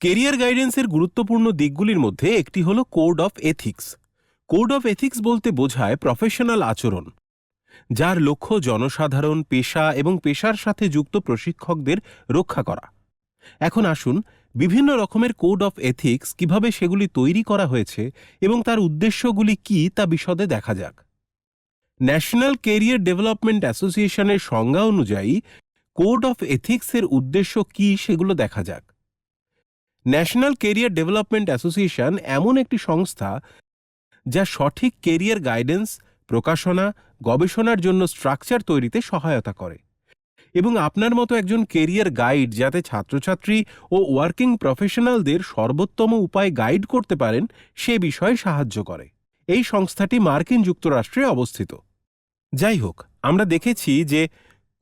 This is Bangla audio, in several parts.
কেরিয়ার গাইডেন্সের গুরুত্বপূর্ণ দিকগুলির মধ্যে একটি হল code of ethics. Code of ethics বলতে বোঝায় প্রফেশনাল আচরণ, যার লক্ষ্য জনসাধারণ, পেশা এবং পেশার সাথে যুক্ত প্রশিক্ষকদের রক্ষা করা। এখন আসুন বিভিন্ন রকমের কোড অফ এথিক্স কিভাবে সেগুলি তৈরি করা হয়েছে এবং তার উদ্দেশ্যগুলি কি তা বিশদে দেখা যাক। ন্যাশনাল ক্যারিয়ার ডেভেলপমেন্ট অ্যাসোসিয়েশনের সংজ্ঞা অনুযায়ী কোড অফ এথিক্সের উদ্দেশ্য কি সেগুলো দেখা যাক। ন্যাশনাল ক্যারিয়ার ডেভেলপমেন্ট অ্যাসোসিয়েশন এমন একটি সংস্থা যা সঠিক ক্যারিয়ার গাইডেন্স, প্রকাশনা, গবেষণার জন্য স্ট্রাকচার তৈরিতে সহায়তা করে এবং আপনার মতো একজন ক্যারিয়ার গাইড যাতে ছাত্রছাত্রী ও ওয়ার্কিং প্রফেশনালদের সর্বোত্তম উপায় গাইড করতে পারেন সে বিষয়ে সাহায্য করে। এই সংস্থাটি মার্কিন যুক্তরাষ্ট্রে অবস্থিত। যাই হোক, আমরা দেখেছি যে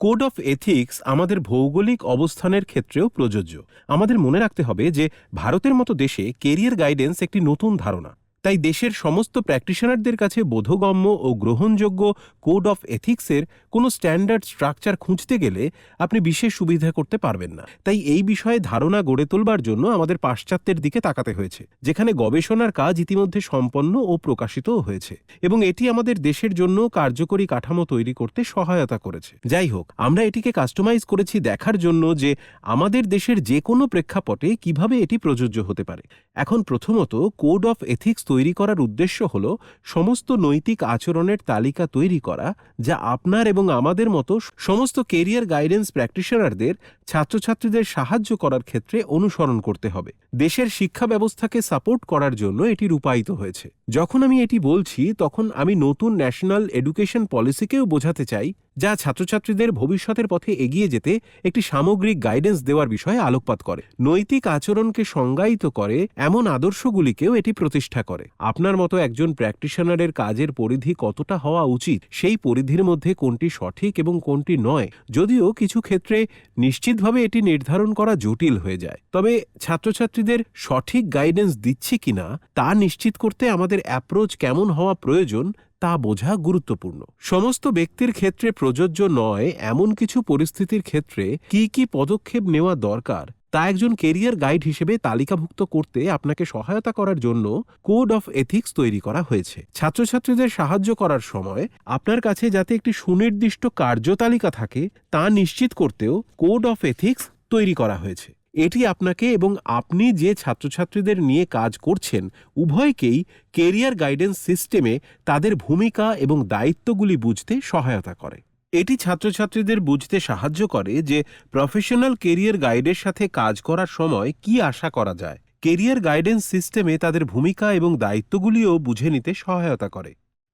কোড অফ এথিক্স আমাদের ভৌগোলিক অবস্থানের ক্ষেত্রেও প্রযোজ্য। আমাদের মনে রাখতে হবে যে ভারতের মতো দেশে ক্যারিয়ার গাইডেন্স একটি নতুন ধারণা, তাই দেশের সমস্ত প্র্যাকটিশনারদের কাছে বোধগম্য ও গ্রহণযোগ্য কোড অফ এথিক্সের কোনো স্ট্যান্ডার্ড স্ট্রাকচার খুঁজতে গেলে আপনি বিশেষ সুবিধা করতে পারবেন না। তাই এই বিষয়ে ধারণা গড়ে তোলবার জন্য আমাদের পাশ্চাত্যের দিকে তাকাতে হয়েছে, যেখানে গবেষণার কাজ ইতিমধ্যে সম্পন্ন ও প্রকাশিতও হয়েছে এবং এটি আমাদের দেশের জন্য কার্যকরী কাঠামো তৈরি করতে সহায়তা করেছে। যাই হোক, আমরা এটিকে কাস্টমাইজ করেছি দেখার জন্য যে আমাদের দেশের যে কোনো প্রেক্ষাপটে কিভাবে এটি প্রযোজ্য হতে পারে। এখন প্রথমত, কোড অফ এথিক্স তৈরি করার উদ্দেশ্য হল সমস্ত নৈতিক আচরণের তালিকা তৈরি করা, যা আপনার এবং আমাদের মতো সমস্ত ক্যারিয়ার গাইডেন্স প্র্যাকটিশনারদের ছাত্রছাত্রীদের সাহায্য করার ক্ষেত্রে অনুসরণ করতে হবে। দেশের শিক্ষা ব্যবস্থাকে সাপোর্ট করার জন্য এটি রূপায়িত হয়েছে। যখন আমি এটি বলছি তখন আমি নতুন ন্যাশনাল এডুকেশন পলিসিকেও বোঝাতে চাই, যা ছাত্রছাত্রীদের ভবিষ্যতের পথে এগিয়ে যেতে একটি সামগ্রিক গাইডেন্স দেওয়ার বিষয়ে আলোকপাত করে, নৈতিক আচরণকে সংজ্ঞায়িত করে, এমন আদর্শগুলিকেও এটি প্রতিষ্ঠা করে। আপনার মতো একজন প্র্যাকটিশনারের কাজের পরিধি কতটা হওয়া উচিত, সেই পরিধির মধ্যে কোনটি সঠিক এবং কোনটি নয়, যদিও কিছু ক্ষেত্রে নিশ্চিতভাবে এটি নির্ধারণ করা জটিল হয়ে যায়, তবে ছাত্রছাত্রীদের সঠিক গাইডেন্স দিচ্ছে কিনা তা নিশ্চিত করতে আমাদের অ্যাপ্রোচ কেমন হওয়া প্রয়োজন তা বোঝা গুরুত্বপূর্ণ। সমস্ত ব্যক্তির ক্ষেত্রে প্রযোজ্য নয় এমন কিছু পরিস্থিতির ক্ষেত্রে কি কি পদক্ষেপ নেওয়া দরকার তা একজন ক্যারিয়ার গাইড হিসেবে তালিকাভুক্ত করতে আপনাকে সহায়তা করার জন্য কোড অফ এথিক্স তৈরি করা হয়েছে। ছাত্রছাত্রীদের সাহায্য করার সময় আপনার কাছে যাতে একটি সুনির্দিষ্ট কার্যতালিকা থাকে তা নিশ্চিত করতেও কোড অফ এথিক্স তৈরি করা হয়েছে। এটি আপনাকে এবং আপনি যে ছাত্রছাত্রীদের নিয়ে কাজ করছেন উভয়কেই ক্যারিয়ার গাইডেন্স সিস্টেমে তাদের ভূমিকা এবং দায়িত্বগুলি বুঝতে সহায়তা করে। এটি ছাত্রছাত্রীদের বুঝতে সাহায্য করে যে প্রফেশনাল ক্যারিয়ার গাইডের সাথে কাজ করার সময় কি আশা করা যায়। ক্যারিয়ার গাইডেন্স সিস্টেমে তাদের ভূমিকা এবং দায়িত্বগুলিও বুঝে নিতে সহায়তা করে।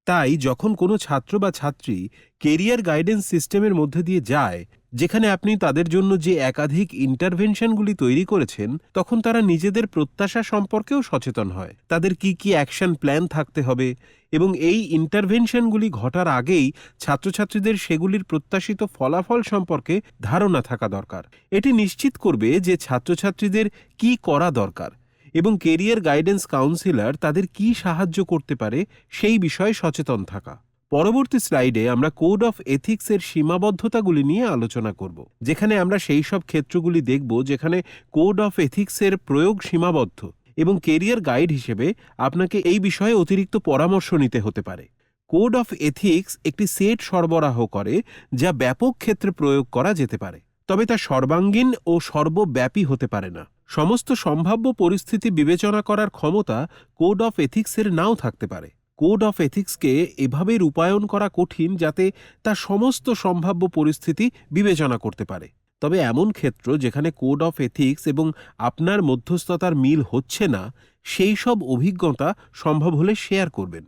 তাই যখন কোনো ছাত্র বা ছাত্রী ক্যারিয়ার গাইডেন্স সিস্টেমের মধ্যে দিয়ে যায়, যেখানে আপনি তাদের জন্য যে একাধিক ইন্টারভেনশনগুলি তৈরি করেছেন, তখন তারা নিজেদের প্রত্যাশা সম্পর্কেও সচেতন হয়। তাদের কি কি অ্যাকশন প্ল্যান থাকতে হবে এবং এই ইন্টারভেনশনগুলি ঘটার আগেই ছাত্রছাত্রীদের সেগুলির প্রত্যাশিত ফলাফল সম্পর্কে ধারণা থাকা দরকার। এটি নিশ্চিত করবে যে ছাত্রছাত্রীদের কি করা দরকার এবং ক্যারিয়ার গাইডেন্স কাউন্সিলর তাদের কি সাহায্য করতে পারে সেই বিষয়ে সচেতন থাকা। পরবর্তী স্লাইডে আমরা কোড অফ এথিক্সের সীমাবদ্ধতাগুলি নিয়ে আলোচনা করব, যেখানে আমরা সেই সব ক্ষেত্রগুলি দেখব যেখানে কোড অফ এথিক্সের প্রয়োগ সীমাবদ্ধ এবং ক্যারিয়ার গাইড হিসেবে আপনাকে এই বিষয়ে অতিরিক্ত পরামর্শ নিতে হতে পারে। কোড অফ এথিক্স একটি সেট সরবরাহ করে যা ব্যাপক ক্ষেত্রে প্রয়োগ করা যেতে পারে, তবে তা সর্বাঙ্গীন ও সর্বব্যাপী হতে পারে না। সমস্ত সম্ভাব্য পরিস্থিতি বিবেচনা করার ক্ষমতা কোড অফ এথিক্সের নাও থাকতে পারে। কোড অফ এথিক্সকে এভাবে রূপায়ণ করা কঠিন যাতে তা সমস্ত সম্ভাব্য পরিস্থিতি বিবেচনা করতে পারে। তবে এমন ক্ষেত্র যেখানে কোড অফ এথিক্স এবং আপনার মধ্যস্থতার মিল হচ্ছে না, সেই সব অভিজ্ঞতা সম্ভব হলে শেয়ার করবেন।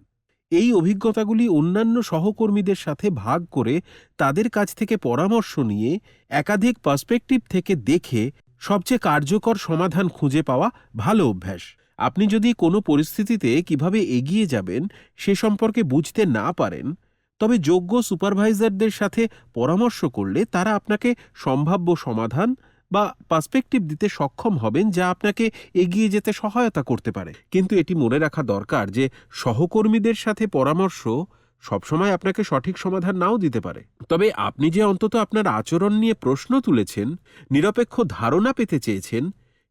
এই অভিজ্ঞতাগুলি অন্যান্য সহকর্মীদের সাথে ভাগ করে তাদের কাছ থেকে পরামর্শ নিয়ে একাধিক পার্সপেক্টিভ থেকে দেখে সবচেয়ে কার্যকর সমাধান খুঁজে পাওয়া ভালো অভ্যাস। আপনি যদি কোনো পরিস্থিতিতে কিভাবে এগিয়ে যাবেন সে সম্পর্কে বুঝতে না পারেন, তবে যোগ্য সুপারভাইজারদের সাথে পরামর্শ করলে তারা আপনাকে সম্ভাব্য সমাধান বা পার্সপেক্টিভ দিতে সক্ষম হবেন যা আপনাকে এগিয়ে যেতে সহায়তা করতে পারে। কিন্তু এটি মনে রাখা দরকার যে সহকর্মীদের সাথে পরামর্শ সবসময় আপনাকে সঠিক সমাধান নাও দিতে পারে, তবে আপনি যে অন্তত আপনার আচরণ নিয়ে প্রশ্ন তুলেছেন, নিরপেক্ষ ধারণা পেতে চেয়েছেন,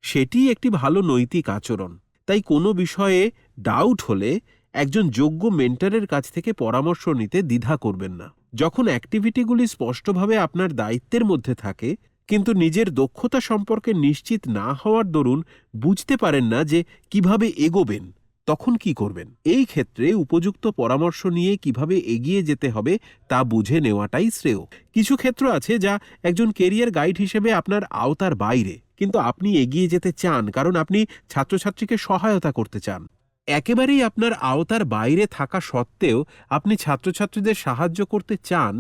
সেটি একটি ভালো নৈতিক আচরণ। তাই কোনো বিষয়ে ডাউট হলে একজন যোগ্য মেন্টরের কাছ থেকে পরামর্শ নিতে দ্বিধা করবেন না। যখন অ্যাক্টিভিটিগুলি স্পষ্টভাবে আপনার দায়িত্বের মধ্যে থাকে কিন্তু নিজের দক্ষতা সম্পর্কে নিশ্চিত না হওয়ার দরুন বুঝতে পারেন না যে কিভাবে এগোবেন, তখন কি করবেন? এই ক্ষেত্রে উপযুক্ত পরামর্শ নিয়ে কিভাবে এগিয়ে যেতে হবে তা বুঝে নেওয়াটাই শ্রেয়। কিছু ক্ষেত্র আছে যা একজন কেরিয়ার গাইড হিসেবে আপনার আওতার বাইরে, কিন্তু আপনি এগিয়ে যেতে চান কারণ আপনি ছাত্রছাত্রীকে সহায়তা করতে চান। একেবারেই আপনার আওতার বাইরে থাকা সত্ত্বেও আপনি ছাত্রছাত্রীদের সাহায্য করতে চান,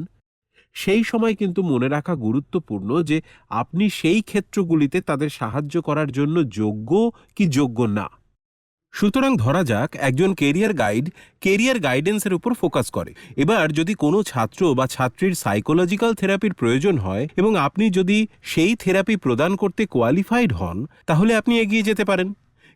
সেই সময় কিন্তু মনে রাখা গুরুত্বপূর্ণ যে আপনি সেই ক্ষেত্রগুলিতে তাদের সাহায্য করার জন্য যোগ্য কি যোগ্য না। সুতরাং ধরা যাক একজন কেরিয়ার গাইড কেরিয়ার গাইডেন্সের উপর ফোকাস করে। এবার যদি কোনো ছাত্র বা ছাত্রীর সাইকোলজিক্যাল থেরাপির প্রয়োজন হয় এবং আপনি যদি সেই থেরাপি প্রদান করতে কোয়ালিফাইড হন, তাহলে আপনি এগিয়ে যেতে পারেন।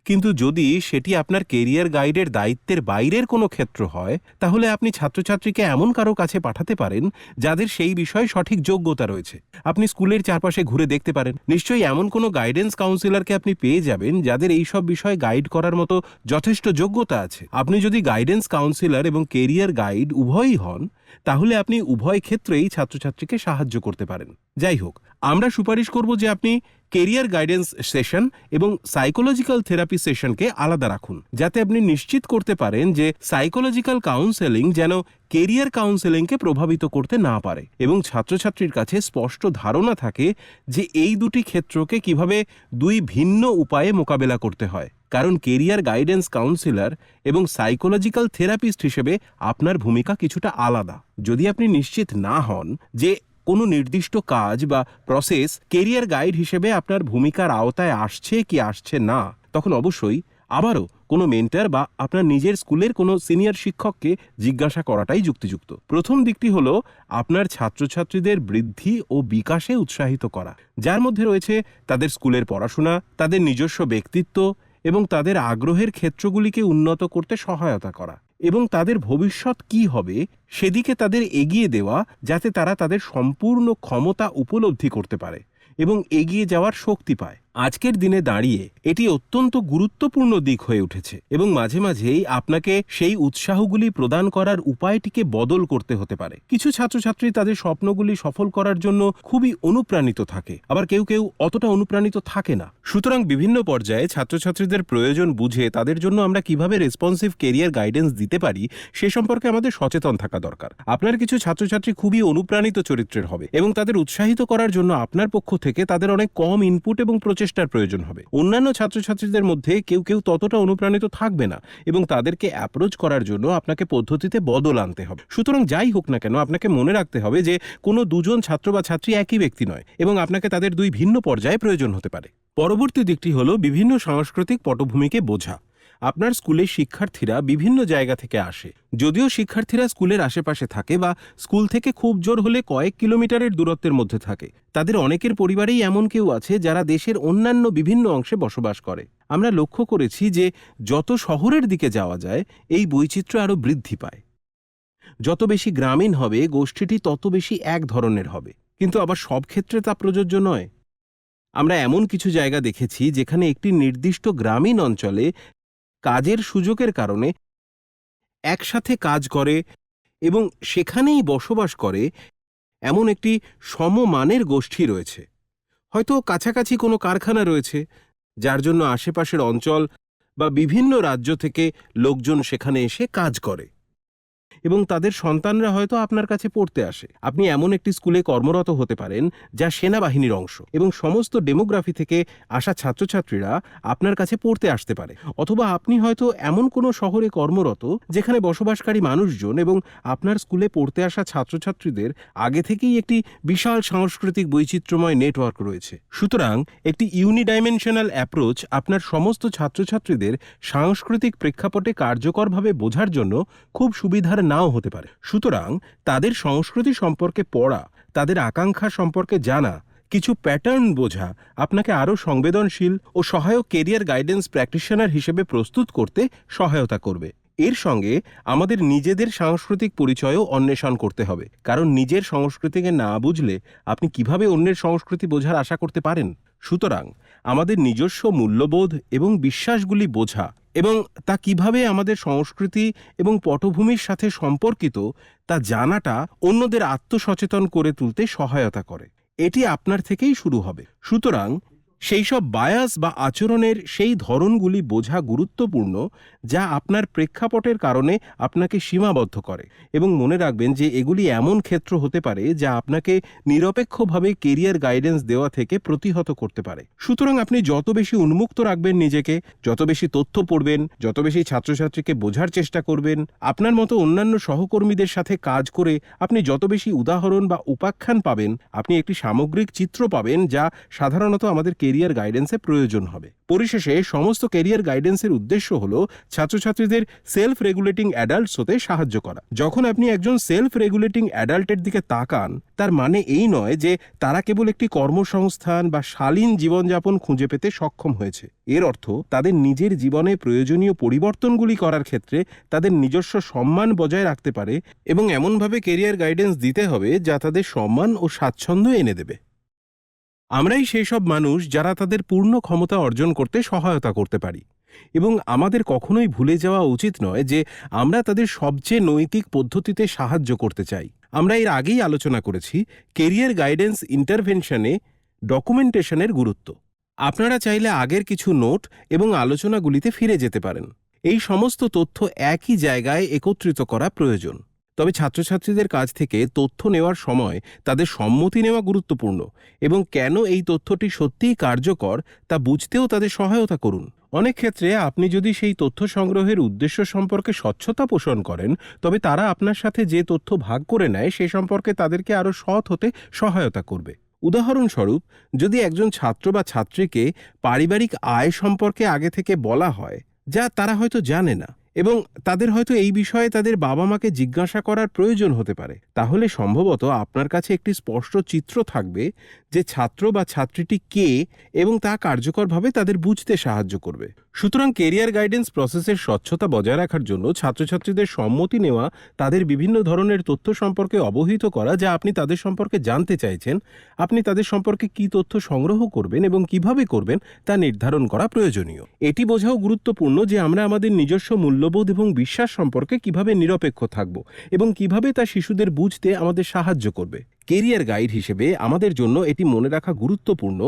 কিন্তু যদি সেটি আপনার কেরিয়ার গাইডের দায়িত্বের বাইরের কোনো ক্ষেত্র হয়, তাহলে আপনি ছাত্রছাত্রীকে এমন কারো কাছে পাঠাতে পারেন যাদের সেই বিষয়ে সঠিক যোগ্যতা রয়েছে। আপনি স্কুলের চারপাশে ঘুরে দেখতে পারেন, নিশ্চয়ই এমন কোনো গাইডেন্স কাউন্সিলরকে আপনি পেয়ে যাবেন যাদের এই সব বিষয়ে গাইড করার মতো যথেষ্ট যোগ্যতা আছে। আপনি যদি গাইডেন্স কাউন্সিলর এবং কেরিয়ার গাইড উভয়ই হন, তাহলে আপনি উভয় ক্ষেত্রেই ছাত্রছাত্রীকে সাহায্য করতে পারেন। যাই হোক, আমরা সুপারিশ করব যে আপনি কেরিয়ার গাইডেন্স সেশন এবং সাইকোলজিক্যাল থেরাপি সেশনকে আলাদা রাখুন, যাতে আপনি নিশ্চিত করতে পারেন যে সাইকোলজিক্যাল কাউন্সেলিং যেন কেরিয়ার কাউন্সেলিংকে প্রভাবিত করতে না পারে এবং ছাত্রছাত্রীর কাছে স্পষ্ট ধারণা থাকে যে এই দুটি ক্ষেত্রকে কিভাবে দুই ভিন্ন উপায়ে মোকাবেলা করতে হয়। কারণ কেরিয়ার গাইডেন্স কাউন্সিলর এবং সাইকোলজিক্যাল থেরাপিস্ট হিসেবে আপনার ভূমিকা কিছুটা আলাদা। যদি আপনি নিশ্চিত না হন যে কোনো নির্দিষ্ট কাজ বা প্রসেস কেরিয়ার গাইড হিসেবে আপনার ভূমিকার আওতায় আসছে কি আসছে না, তখন অবশ্যই আবারও কোনো মেন্টর বা আপনার নিজের স্কুলের কোনো সিনিয়র শিক্ষককে জিজ্ঞাসা করাটাই যুক্তিযুক্ত। প্রথম দিকটি হলো আপনার ছাত্রছাত্রীদের বৃদ্ধি ও বিকাশে উৎসাহিত করা, যার মধ্যে রয়েছে তাদের স্কুলের পড়াশোনা, তাদের নিজস্ব ব্যক্তিত্ব এবং তাদের আগ্রহের ক্ষেত্রগুলিকে উন্নত করতে সহায়তা করা, এবং তাদের ভবিষ্যৎ কি হবে সেদিকে তাদের এগিয়ে দেওয়া, যাতে তারা তাদের সম্পূর্ণ ক্ষমতা উপলব্ধি করতে পারে এবং এগিয়ে যাওয়ার শক্তি পায়। আজকের দিনে দাঁড়িয়ে এটি অত্যন্ত গুরুত্বপূর্ণ দিক হয়ে উঠেছে এবং মাঝে মাঝেই আপনাকে সেই উৎসাহগুলি প্রদান করার উপায়টিকে বদল করতে হতে পারে। কিছু ছাত্রছাত্রী তাদের স্বপ্নগুলি সফল করার জন্য খুবই অনুপ্রাণিত থাকে, আবার কেউ কেউ অতটা অনুপ্রাণিত থাকে না। সুতরাং বিভিন্ন পর্যায়ে ছাত্রছাত্রীদের প্রয়োজন বুঝে তাদের জন্য আমরা কিভাবে রেসপন্সিভ কেরিয়ার গাইডেন্স দিতে পারি সে সম্পর্কে আমাদের সচেতন থাকা দরকার। আপনার কিছু ছাত্রছাত্রী খুবই অনুপ্রাণিত চরিত্রের হবে এবং তাদের উৎসাহিত করার জন্য আপনার পক্ষ থেকে তাদের অনেক কম ইনপুট এবং প্রচেষ্টার প্রয়োজন হবে। অন্যান্য ছাত্রছাত্রীদের মধ্যে কেউ কেউ ততটা অনুপ্রাণিত থাকবে না এবং তাদেরকে অ্যাপ্রোচ করার জন্য আপনাকে পদ্ধতিতে বদল আনতে হবে। সুতরাং যাই হোক না কেন, আপনাকে মনে রাখতে হবে যে কোনো দুজন ছাত্র বা ছাত্রী একই ব্যক্তি নয় এবং আপনাকে তাদের দুই ভিন্ন পর্যায়ে প্রয়োজন হতে পারে। পরবর্তী দিকটি হলো বিভিন্ন সাংস্কৃতিক পটভূমিকে বোঝা। আপনার স্কুলের শিক্ষার্থীরা বিভিন্ন জায়গা থেকে আসে। যদিও শিক্ষার্থীরা স্কুলের আশেপাশে থাকে বা স্কুল থেকে খুব জোর হলে কয়েক কিলোমিটারের দূরত্বের মধ্যে থাকে, তাদের অনেকের পরিবারেই এমন কেউ আছে যারা দেশের অন্যান্য বিভিন্ন অংশে বসবাস করে। আমরা লক্ষ্য করেছি যে যত শহরের দিকে যাওয়া যায় এই বৈচিত্র্য আরও বৃদ্ধি পায়। যত বেশি গ্রামীণ হবে গোষ্ঠীটি তত বেশি এক ধরনের হবে, কিন্তু আবার সব ক্ষেত্রে তা প্রযোজ্য নয়। আমরা এমন কিছু জায়গা দেখেছি যেখানে একটি নির্দিষ্ট গ্রামীণ অঞ্চলে কাজের সুযোগের কারণে একসাথে কাজ করে এবং সেখানেই বসবাস করে এমন একটি সমমানের গোষ্ঠী রয়েছে। হয়তো কাছাকাছি কোনো কারখানা রয়েছে, যার জন্য আশেপাশের অঞ্চল বা বিভিন্ন রাজ্য থেকে লোকজন সেখানে এসে কাজ করে এবং তাদের সন্তানরা হয়তো আপনার কাছে পড়তে আসে। আপনি এমন একটি স্কুলে কর্মরত হতে পারেন যা সেনাবাহিনীর অংশ এবং সমস্ত ডেমোগ্রাফি থেকে আসা ছাত্রছাত্রীরা আপনার কাছে পড়তে আসতে পারে। অথবা আপনি হয়তো এমন কোনো শহরে কর্মরত যেখানে বসবাসকারী মানুষজন এবং আপনার স্কুলে পড়তে আসা ছাত্রছাত্রীদের আগে থেকেই একটি বিশাল সাংস্কৃতিক বৈচিত্র্যময় নেটওয়ার্ক রয়েছে। সুতরাং একটি ইউনিডাইমেনশনাল অ্যাপ্রোচ আপনার সমস্ত ছাত্রছাত্রীদের সাংস্কৃতিক প্রেক্ষাপটে কার্যকরভাবে বোঝার জন্য খুব সুবিধার নাও হতে পারে। সুতরাং তাদের সংস্কৃতি সম্পর্কে পড়া, তাদের আকাঙ্ক্ষা সম্পর্কে জানা, কিছু প্যাটার্ন বোঝা আপনাকে আরও সংবেদনশীল ও সহায়ক কেরিয়ার গাইডেন্স প্র্যাকটিশনার হিসেবে প্রস্তুত করতে সহায়তা করবে। এর সঙ্গে আমাদের নিজেদের সাংস্কৃতিক পরিচয়ও অন্বেষণ করতে হবে, কারণ নিজের সংস্কৃতিকে না বুঝলে আপনি কিভাবে অন্যের সংস্কৃতি বোঝার আশা করতে পারেন? সুতরাং আমাদের নিজস্ব মূল্যবোধ এবং বিশ্বাসগুলি বোঝা এবং তা কিভাবে আমাদের সংস্কৃতি এবং পটভূমির সাথে সম্পর্কিত তা জানাটা অন্যদের আত্মসচেতন করে তুলতে সহায়তা করে। এটি আপনার থেকেই শুরু হবে। সুতরাং সেই সব বায়াস বা আচরণের সেই ধরনগুলি বোঝা গুরুত্বপূর্ণ যা আপনার প্রেক্ষাপটের কারণে আপনাকে সীমাবদ্ধ করে, এবং মনে রাখবেন যে এগুলি এমন ক্ষেত্র হতে পারে যা আপনাকে নিরপেক্ষভাবে কেরিয়ার গাইডেন্স দেওয়া থেকে প্রতিহত করতে পারে। সুতরাং আপনি যত বেশি উন্মুক্ত রাখবেন নিজেকে, যত বেশি তথ্য পড়বেন, যত বেশি ছাত্রছাত্রীকে বোঝার চেষ্টা করবেন, আপনার মতো অন্যান্য সহকর্মীদের সাথে কাজ করে আপনি যত বেশি উদাহরণ বা উপাখ্যান পাবেন, আপনি একটি সামগ্রিক চিত্র পাবেন যা সাধারণত আমাদের কেরিয়ার গাইডেন্সে প্রয়োজন হবে। পরিশেষে সমস্ত কেরিয়ার গাইডেন্সের উদ্দেশ্য হল ছাত্রছাত্রীদের সেলফ রেগুলেটিং অ্যাডাল্টস হতে সাহায্য করা। যখন আপনি একজন সেলফ রেগুলেটিং অ্যাডাল্টের দিকে তাকান, তার মানে এই নয় যে তারা কেবল একটি কর্মসংস্থান বা শালীন জীবনযাপন খুঁজে পেতে সক্ষম হয়েছে। এর অর্থ তাদের নিজের জীবনে প্রয়োজনীয় পরিবর্তনগুলি করার ক্ষেত্রে তাদের নিজস্ব সম্মান বজায় রাখতে পারে, এবং এমনভাবে কেরিয়ার গাইডেন্স দিতে হবে যা তাদের সম্মান ও স্বাচ্ছন্দ্য এনে দেবে। আমরাই সেই সব মানুষ যারা তাদের পূর্ণ ক্ষমতা অর্জন করতে সহায়তা করতে পারি, এবং আমাদের কখনোই ভুলে যাওয়া উচিত নয় যে আমরা তাদের সবচেয়ে নৈতিক পদ্ধতিতে সাহায্য করতে চাই। আমরা এর আগেই আলোচনা করেছি কেরিয়ার গাইডেন্স ইন্টারভেনশনে ডকুমেন্টেশনের গুরুত্ব। আপনারা চাইলে আগের কিছু নোট এবং আলোচনাগুলিতে ফিরে যেতে পারেন। এই সমস্ত তথ্য একই জায়গায় একত্রিত করা প্রয়োজন। তবে ছাত্রছাত্রীদের কাছ থেকে তথ্য নেওয়ার সময় তাদের সম্মতি নেওয়া গুরুত্বপূর্ণ, এবং কেন এই তথ্যটি সত্যিই কার্যকর তা বুঝতেও তাদের সহায়তা করুন। অনেক ক্ষেত্রে আপনি যদি সেই তথ্য সংগ্রহের উদ্দেশ্য সম্পর্কে স্বচ্ছতা পোষণ করেন, তবে তারা আপনার সাথে যে তথ্য ভাগ করে নেয় সে সম্পর্কে তাদেরকে আরও সৎ হতে সহায়তা করবে। উদাহরণস্বরূপ, যদি একজন ছাত্র বা ছাত্রীকে পারিবারিক আয় সম্পর্কে আগে থেকে বলা হয় যা তারা হয়তো জানে না, এবং তাদের হয়তো এই বিষয়ে তাদের বাবা মাকে জিজ্ঞাসা করার প্রয়োজন হতে পারে, তাহলে সম্ভবত আপনার কাছে একটি স্পষ্ট চিত্র থাকবে যে ছাত্র বা ছাত্রীটি কে, এবং তা কার্যকরভাবে তাদের বুঝতে সাহায্য করবে। সুতরাং কেরিয়ার গাইডেন্স প্রসেসের স্বচ্ছতা বজায় রাখার জন্য ছাত্রছাত্রীদের সম্মতি নেওয়া, তাদের বিভিন্ন ধরনের তথ্য সম্পর্কে অবহিত করা যা আপনি তাদের সম্পর্কে জানতে চাইছেন, আপনি তাদের সম্পর্কে কী তথ্য সংগ্রহ করবেন এবং কিভাবে করবেন তা নির্ধারণ করা প্রয়োজনীয়। এটি বোঝাও গুরুত্বপূর্ণ যে আমরা আমাদের নিজস্ব মূল্যবোধ এবং বিশ্বাস সম্পর্কে কিভাবে নিরপেক্ষ থাকব, এবং কিভাবে তা শিশুদের বুঝতে আমাদের সাহায্য করবে। কেরিয়ার গাইড হিসেবে আমাদের জন্য এটি মনে রাখা গুরুত্বপূর্ণ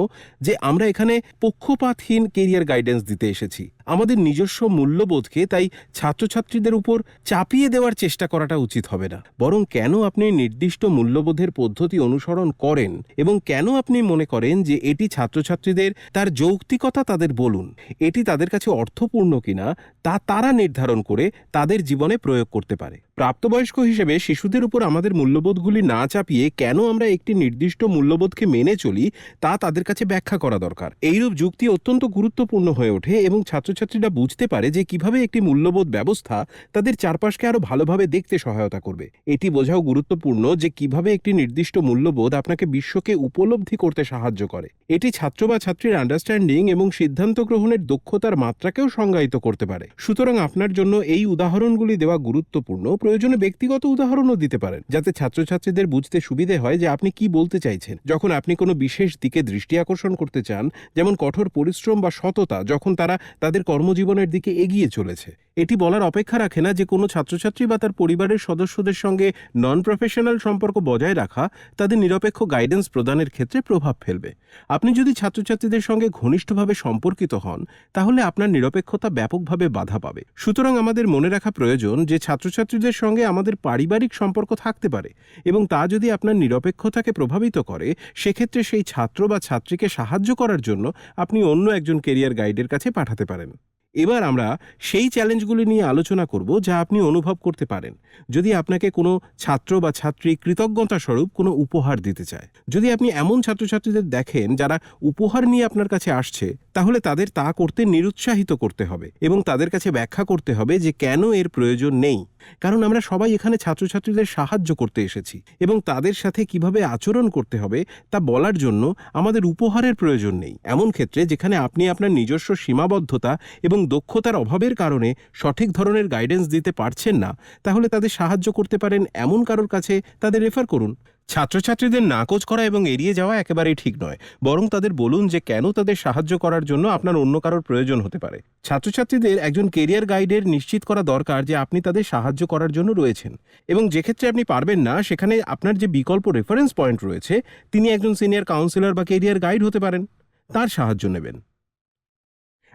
যে আমরা এখানে পক্ষপাতহীন কেরিয়ার গাইডেন্স দিতে এসেছি। আমাদের নিজস্ব মূল্যবোধকে তাই ছাত্রছাত্রীদের উপর চাপিয়ে দেওয়ার চেষ্টা করাটা উচিত হবে না, বরং কেন আপনি নির্দিষ্ট মূল্যবোধের পদ্ধতি অনুসরণ করেন এবং কেন আপনি মনে করেন যে এটি ছাত্রছাত্রীদের তার যৌক্তিকতা তাদের বলুন, এটি তাদের কাছে অর্থপূর্ণ কিনা তা তারা নির্ধারণ করে তাদের জীবনে প্রয়োগ করতে পারে। প্রাপ্তবয়স্ক হিসেবে শিশুদের উপর আমাদের মূল্যবোধগুলি না চাপিয়ে কেন আমরা একটি নির্দিষ্ট মূল্যবোধকে মেনে চলি তা তাদের কাছে ব্যাখ্যা করা দরকার। এইরূপ যুক্তি অত্যন্ত গুরুত্বপূর্ণ হয়ে ওঠে, এবং ছাত্রছাত্রীরা বুঝতে পারে যে কিভাবে একটি মূল্যবোধ ব্যবস্থা তাদের চারপাশকে আরও ভালোভাবে দেখতে সহায়তা করবে। এটি বোঝাও গুরুত্বপূর্ণ যে কিভাবে একটি নির্দিষ্ট মূল্যবোধ আপনাকে বিশ্বকে উপলব্ধি করতে সাহায্য করে। এটি ছাত্র বা ছাত্রীর আন্ডারস্ট্যান্ডিং এবং সিদ্ধান্ত গ্রহণের দক্ষতার মাত্রাকেও সংজ্ঞায়িত করতে পারে। সুতরাং আপনার জন্য এই উদাহরণগুলি দেওয়া গুরুত্বপূর্ণ। প্রয়োজনে ব্যক্তিগত উদাহরণও দিতে পারেন যাতে ছাত্রছাত্রীদের বুঝতে সুবিধে হয় যে আপনি কি বলতে চাইছেন। যখন আপনি কোনো বিশেষ দিকে দৃষ্টি আকর্ষণ করতে চান, যেমন কঠোর পরিশ্রম বা সততা, যখন তারা তাদের কর্মজীবনের দিকে এগিয়ে চলেছে, এটি বলার অপেক্ষা রাখে না যে কোনো ছাত্রছাত্রী বা তার পরিবারের সদস্যদের সঙ্গে নন প্রফেশনাল সম্পর্ক বজায় রাখা তাদের নিরপেক্ষ গাইডেন্স প্রদানের ক্ষেত্রে প্রভাব ফেলবে। আপনি যদি ছাত্রছাত্রীদের সঙ্গে ঘনিষ্ঠভাবে সম্পর্কিত হন, তাহলে আপনার নিরপেক্ষতা ব্যাপকভাবে বাধা পাবে। সুতরাং আমাদের মনে রাখা প্রয়োজন যে ছাত্রছাত্রীদের সঙ্গে আমাদের পারিবারিক সম্পর্ক থাকতে পারে, এবং তা যদি আপনার নিরপেক্ষতাকে প্রভাবিত করে, সেক্ষেত্রে সেই ছাত্র বা ছাত্রীকে সাহায্য করার জন্য আপনি অন্য একজন কেরিয়ার গাইডের কাছে পাঠাতে পারেন। এবার আমরা সেই চ্যালেঞ্জগুলি নিয়ে আলোচনা করব যা আপনি অনুভব করতে পারেন যদি আপনাকে কোনো ছাত্র বা ছাত্রী কৃতজ্ঞতা স্বরূপ কোনো উপহার দিতে চায়। যদি আপনি এমন ছাত্রছাত্রীদের দেখেন যারা উপহার নিয়ে আপনার কাছে আসছে, তাহলে তাদের তা করতে নিরুৎসাহিত করতে হবে এবং তাদের কাছে ব্যাখ্যা করতে হবে যে কেন এর প্রয়োজন নেই। কারণ আমরা সবাই এখানে ছাত্রছাত্রীদের সাহায্য করতে এসেছি, এবং তাদের সাথে কিভাবে আচরণ করতে হবে তা বলার জন্য আমাদের উপহারের প্রয়োজন নেই। এমন ক্ষেত্রে যেখানে আপনি আপনার নিজস্ব সীমাবদ্ধতা এবং দক্ষতার অভাবের কারণে সঠিক ধরনের গাইডেন্স দিতে পারছেন না, তাহলে তাদের সাহায্য করতে পারেন এমন কারোর কাছে তাদের রেফার করুন। ছাত্রছাত্রীদের নাকচ করা এবং এড়িয়ে যাওয়া একেবারেই ঠিক নয়, বরং তাদের বলুন যে কেন তাদের সাহায্য করার জন্য আপনার অন্য কারোর প্রয়োজন হতে পারে। ছাত্রছাত্রীদের একজন কেরিয়ার গাইডের নিশ্চিত করা দরকার যে আপনি তাদের সাহায্য করার জন্য রয়েছেন, এবং যে ক্ষেত্রে আপনি পারবেন না সেখানে আপনার যে বিকল্প রেফারেন্স পয়েন্ট রয়েছে, তিনি একজন সিনিয়র কাউন্সিলর বা কেরিয়ার গাইড হতে পারেন, তার সাহায্য নেবেন।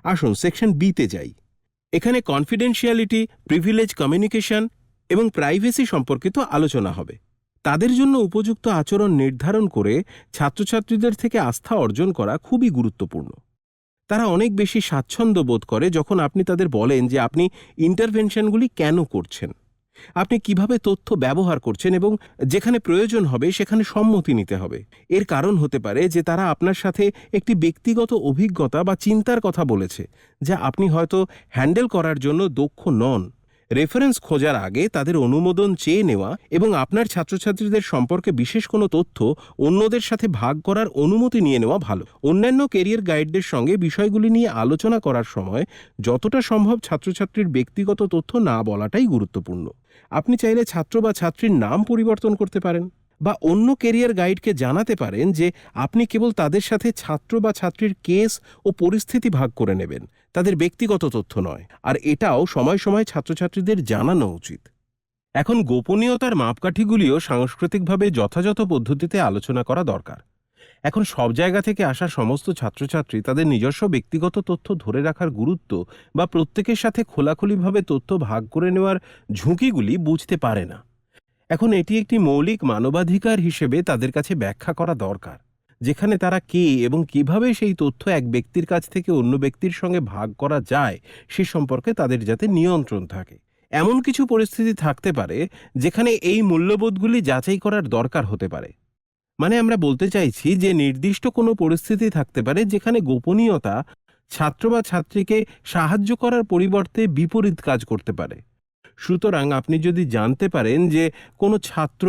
আসুন সেকশন বিতে যাই। এখানে কনফিডেন্সিয়ালিটি, প্রিভিলেজ কমিউনিকেশন এবং প্রাইভেসি সম্পর্কিত আলোচনা হবে। তাদের জন্য উপযুক্ত আচরণ নির্ধারণ করে ছাত্রছাত্রীদের থেকে আস্থা অর্জন করা খুবই গুরুত্বপূর্ণ। তারা অনেক বেশি স্বাচ্ছন্দ্য বোধ করে যখন আপনি তাদের বলেন যে আপনি ইন্টারভেনশনগুলি কেন করছেন, আপনি কিভাবে তথ্য ব্যবহার করছেন, এবং যেখানে প্রয়োজন হবে সেখানে সম্মতি নিতে হবে। এর কারণ হতে পারে যে তারা আপনার সাথে একটি ব্যক্তিগত অভিজ্ঞতা বা চিন্তার কথা বলেছে যা আপনি হয়তো হ্যান্ডেল করার জন্য দক্ষ নন। রেফারেন্স খোঁজার আগে তাদের অনুমোদন চেয়ে নেওয়া এবং আপনার ছাত্রছাত্রীদের সম্পর্কে বিশেষ কোনো তথ্য অন্যদের সাথে ভাগ করার অনুমতি নিয়ে নেওয়া ভালো। অন্যান্য কেরিয়ার গাইডদের সঙ্গে বিষয়গুলি নিয়ে আলোচনা করার সময় যতটা সম্ভব ছাত্রছাত্রীর ব্যক্তিগত তথ্য না বলাটাই গুরুত্বপূর্ণ। আপনি চাইলে ছাত্র বা ছাত্রীর নাম পরিবর্তন করতে পারেন, বা অন্য কেরিয়ার গাইডকে জানাতে পারেন যে আপনি কেবল তাদের সাথে ছাত্র বা ছাত্রীর কেস ও পরিস্থিতি ভাগ করে নেবেন, তাদের ব্যক্তিগত তথ্য নয়। আর এটাও সময় সময় ছাত্রছাত্রীদের জানানো উচিত। এখন গোপনীয়তার মাপকাঠিগুলিও সাংস্কৃতিকভাবে যথাযথ পদ্ধতিতে আলোচনা করা দরকার। এখন সব জায়গা থেকে আসা সমস্ত ছাত্রছাত্রী তাদের নিজস্ব ব্যক্তিগত তথ্য ধরে রাখার গুরুত্ব বা প্রত্যেকের সাথে খোলাখুলিভাবে তথ্য ভাগ করে নেওয়ার ঝুঁকিগুলি বুঝতে পারে না। এখন এটি একটি মৌলিক মানবাধিকার হিসেবে তাদের কাছে ব্যাখ্যা করা দরকার, যেখানে তারা কে এবং কিভাবে সেই তথ্য এক ব্যক্তির কাছ থেকে অন্য ব্যক্তির সঙ্গে ভাগ করা যায় সে সম্পর্কে তাদের যাতে নিয়ন্ত্রণ থাকে। এমন কিছু পরিস্থিতি থাকতে পারে যেখানে এই মূল্যবোধগুলি যাচাই করার দরকার হতে পারে। মানে আমরা বলতে চাইছি যে নির্দিষ্ট কোনো পরিস্থিতি থাকতে পারে যেখানে গোপনীয়তা ছাত্র বা ছাত্রীকে সাহায্য করার পরিবর্তে বিপরীত কাজ করতে পারে। সুতরাং আপনি যদি জানতে পারেন যে কোনো ছাত্র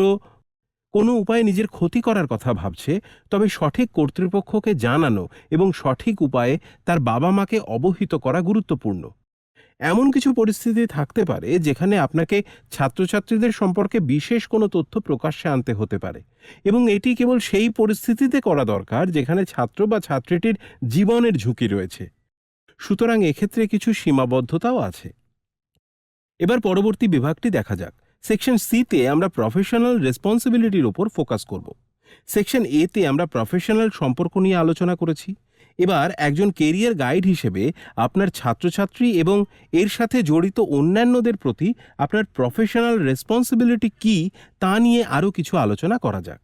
কোনো উপায়ে নিজের ক্ষতি করার কথা ভাবছে, তবে সঠিক কর্তৃপক্ষকে জানানো এবং সঠিক উপায়ে তার বাবা মাকে অবহিত করা গুরুত্বপূর্ণ। এমন কিছু পরিস্থিতি থাকতে পারে যেখানে আপনাকে ছাত্রছাত্রীদের সম্পর্কে বিশেষ কোনো তথ্য প্রকাশ্যে আনতে হতে পারে, এবং এটি কেবল সেই পরিস্থিতিতে করা দরকার যেখানে ছাত্র বা ছাত্রীটির জীবনের ঝুঁকি রয়েছে। সুতরাং এক্ষেত্রে কিছু সীমাবদ্ধতাও আছে। এবার পরবর্তী বিভাগটি দেখা যাক। সেকশন সিতে আমরা প্রফেশনাল রেসপন্সিবিলিটির উপর ফোকাস করব। সেকশন এতে আমরা প্রফেশনাল সম্পর্ক নিয়ে আলোচনা করেছি। এবার একজন কেরিয়ার গাইড হিসেবে আপনার ছাত্রছাত্রী এবং এর সাথে জড়িত অন্যান্যদের প্রতি আপনার প্রফেশনাল রেসপন্সিবিলিটি কী তা নিয়ে আরও কিছু আলোচনা করা যাক।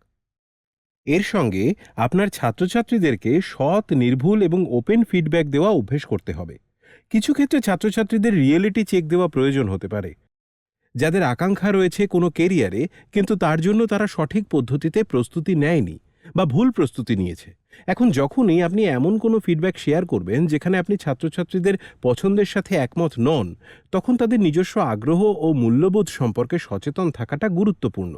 এর সঙ্গে আপনার ছাত্রছাত্রীদেরকে সৎ, নির্ভুল এবং ওপেন ফিডব্যাক দেওয়া অভ্যেস করতে হবে। কিছু ক্ষেত্রে ছাত্রছাত্রীদের রিয়েলিটি চেক দেওয়া প্রয়োজন হতে পারে, যাদের আকাঙ্ক্ষা রয়েছে কোনো কেরিয়ারে কিন্তু তার জন্য তারা সঠিক পদ্ধতিতে প্রস্তুতি নেয়নি বা ভুল প্রস্তুতি নিয়েছে। এখন যখনই আপনি এমন কোনো ফিডব্যাক শেয়ার করবেন যেখানে আপনি ছাত্রছাত্রীদের পছন্দের সাথে একমত নন, তখন তাদের নিজস্ব আগ্রহ ও মূল্যবোধ সম্পর্কে সচেতন থাকাটা গুরুত্বপূর্ণ।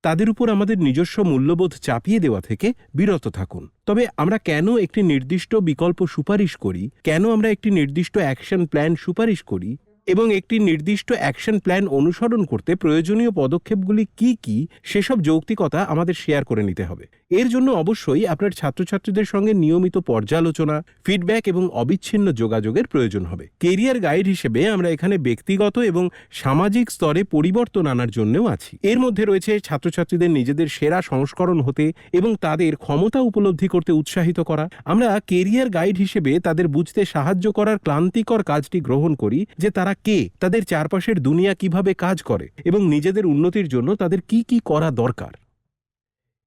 তাদের উপর আমাদের নিজস্ব মূল্যবোধ চাপিয়ে দেওয়া থেকে বিরত থাকুন। তবে আমরা কেন একটি নির্দিষ্ট বিকল্প সুপারিশ করি, কেন আমরা একটি নির্দিষ্ট অ্যাকশন প্ল্যান সুপারিশ করি এবং একটি নির্দিষ্ট অ্যাকশন প্ল্যান অনুসরণ করতে প্রয়োজনীয় পদক্ষেপগুলি কি কি, সেসব যৌক্তিকতা আমাদের শেয়ার করে নিতে হবে। এর জন্য অবশ্যই আপনার ছাত্রছাত্রীদের সঙ্গে নিয়মিত পর্যালোচনা, ফিডব্যাক এবং অবিচ্ছিন্ন যোগাযোগের প্রয়োজন হবে। কেরিয়ার গাইড হিসেবে আমরা এখানে ব্যক্তিগত এবং সামাজিক স্তরে পরিবর্তন আনার জন্যও আছি। এর মধ্যে রয়েছে ছাত্রছাত্রীদের নিজেদের সেরা সংস্করণ হতে এবং তাদের ক্ষমতা উপলব্ধি করতে উৎসাহিত করা। আমরা কেরিয়ার গাইড হিসেবে তাদের বুঝতে সাহায্য করার ক্লান্তিকর কাজটি গ্রহণ করি যে তারা কে, তাদের চারপাশের দুনিয়া কিভাবে কাজ করে এবং নিজেদের উন্নতির জন্য তাদের কি কি করা দরকার।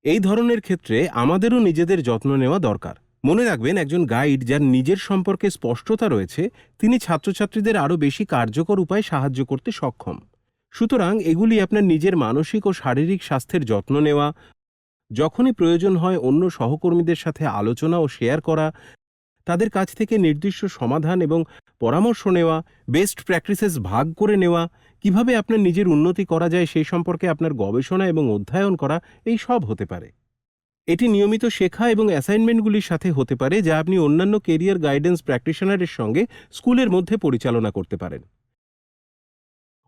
এই ধরনের ক্ষেত্রে আমাদেরও নিজেদের যত্ন নেওয়া দরকার। মনে রাখবেন, একজন গাইড যার নিজের সম্পর্কে স্পষ্টতা রয়েছে তিনি ছাত্রছাত্রীদের আরও বেশি কার্যকর উপায়ে সাহায্য করতে সক্ষম। সুতরাং এগুলি আপনার নিজের মানসিক ও শারীরিক স্বাস্থ্যের যত্ন নেওয়া, যখনই প্রয়োজন হয় অন্য সহকর্মীদের সাথে আলোচনা ও শেয়ার করা, তাদের কাছ থেকে নির্দিষ্ট সমাধান এবং পরামর্শ নেওয়া, বেস্ট প্র্যাকটিসেস ভাগ করে নেওয়া, কিভাবে আপনার নিজের উন্নতি করা যায় সেই সম্পর্কে আপনার গবেষণা এবং অধ্যয়ন করা, এই সব হতে পারে। এটি নিয়মিত শেখা এবং অ্যাসাইনমেন্টগুলির সাথে হতে পারে যা আপনি অন্যান্য কেরিয়ার গাইডেন্স প্র্যাকটিশনারের সঙ্গে স্কুলের মধ্যে পরিচালনা করতে পারেন।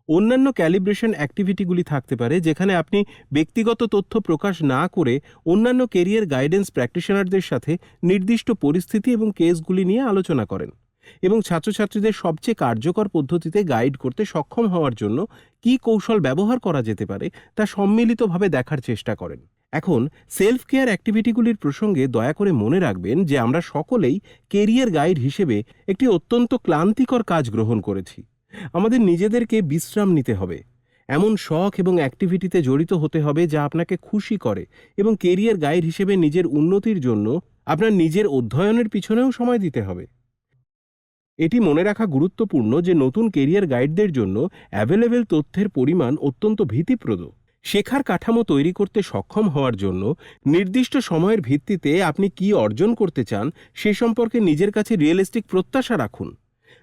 অন্যান্য ক্যালিব্রেশন অ্যাক্টিভিটিগুলি থাকতে পারে, যেখানে আপনি ব্যক্তিগত তথ্য প্রকাশ না করে অন্যান্য কেরিয়ার গাইডেন্স প্র্যাকটিশনারদের সাথে নির্দিষ্ট পরিস্থিতি এবং কেসগুলি নিয়ে আলোচনা করেন এবং ছাত্রছাত্রীদের সবচেয়ে কার্যকর পদ্ধতিতে গাইড করতে সক্ষম হওয়ার জন্য কী কৌশল ব্যবহার করা যেতে পারে তা সম্মিলিতভাবে দেখার চেষ্টা করেন। এখন সেলফ কেয়ার অ্যাক্টিভিটিগুলির প্রসঙ্গে দয়া করে মনে রাখবেন যে আমরা সকলেই কেরিয়ার গাইড হিসেবে একটি অত্যন্ত ক্লান্তিকর কাজ গ্রহণ করেছি। আমাদের নিজেদেরকে বিশ্রাম নিতে হবে, এমন শখ এবং অ্যাক্টিভিটিতে জড়িত হতে হবে যা আপনাকে খুশি করে, এবং কেরিয়ার গাইড হিসেবে নিজের উন্নতির জন্য আপনার নিজের অধ্যয়নের পিছনেও সময় দিতে হবে। এটি মনে রাখা গুরুত্বপূর্ণ যে নতুন কেরিয়ার গাইডদের জন্য অ্যাভেলেবেল তথ্যের পরিমাণ অত্যন্ত ভীতিপ্রদ। শেখার কাঠামো তৈরি করতে সক্ষম হওয়ার জন্য নির্দিষ্ট সময়ের ভিত্তিতে আপনি কি অর্জন করতে চান সে সম্পর্কে নিজের কাছে রিয়েলিস্টিক প্রত্যাশা রাখুন।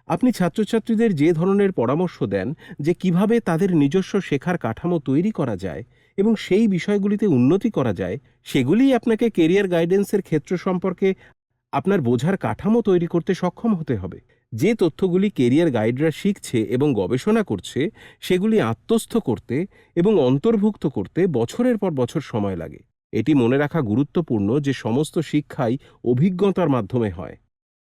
আপনি ছাত্রছাত্রীদের যে ধরনের পরামর্শ দেন যে কিভাবে তাদের নিজস্ব শেখার কাঠামো তৈরি করা যায় এবং সেই বিষয়গুলিতে উন্নতি করা যায়, সেগুলিই আপনাকে কেরিয়ার গাইডেন্সের ক্ষেত্র সম্পর্কে আপনার বোঝার কাঠামো তৈরি করতে সক্ষম হতে হবে। যে তথ্যগুলি কেরিয়ার গাইডরা শিখছে এবং গবেষণা করছে সেগুলি আত্মস্থ করতে এবং অন্তর্ভুক্ত করতে বছরের পর বছর সময় লাগে। এটি মনে রাখা গুরুত্বপূর্ণ যে সমস্ত শিক্ষাই অভিজ্ঞতার মাধ্যমে হয়,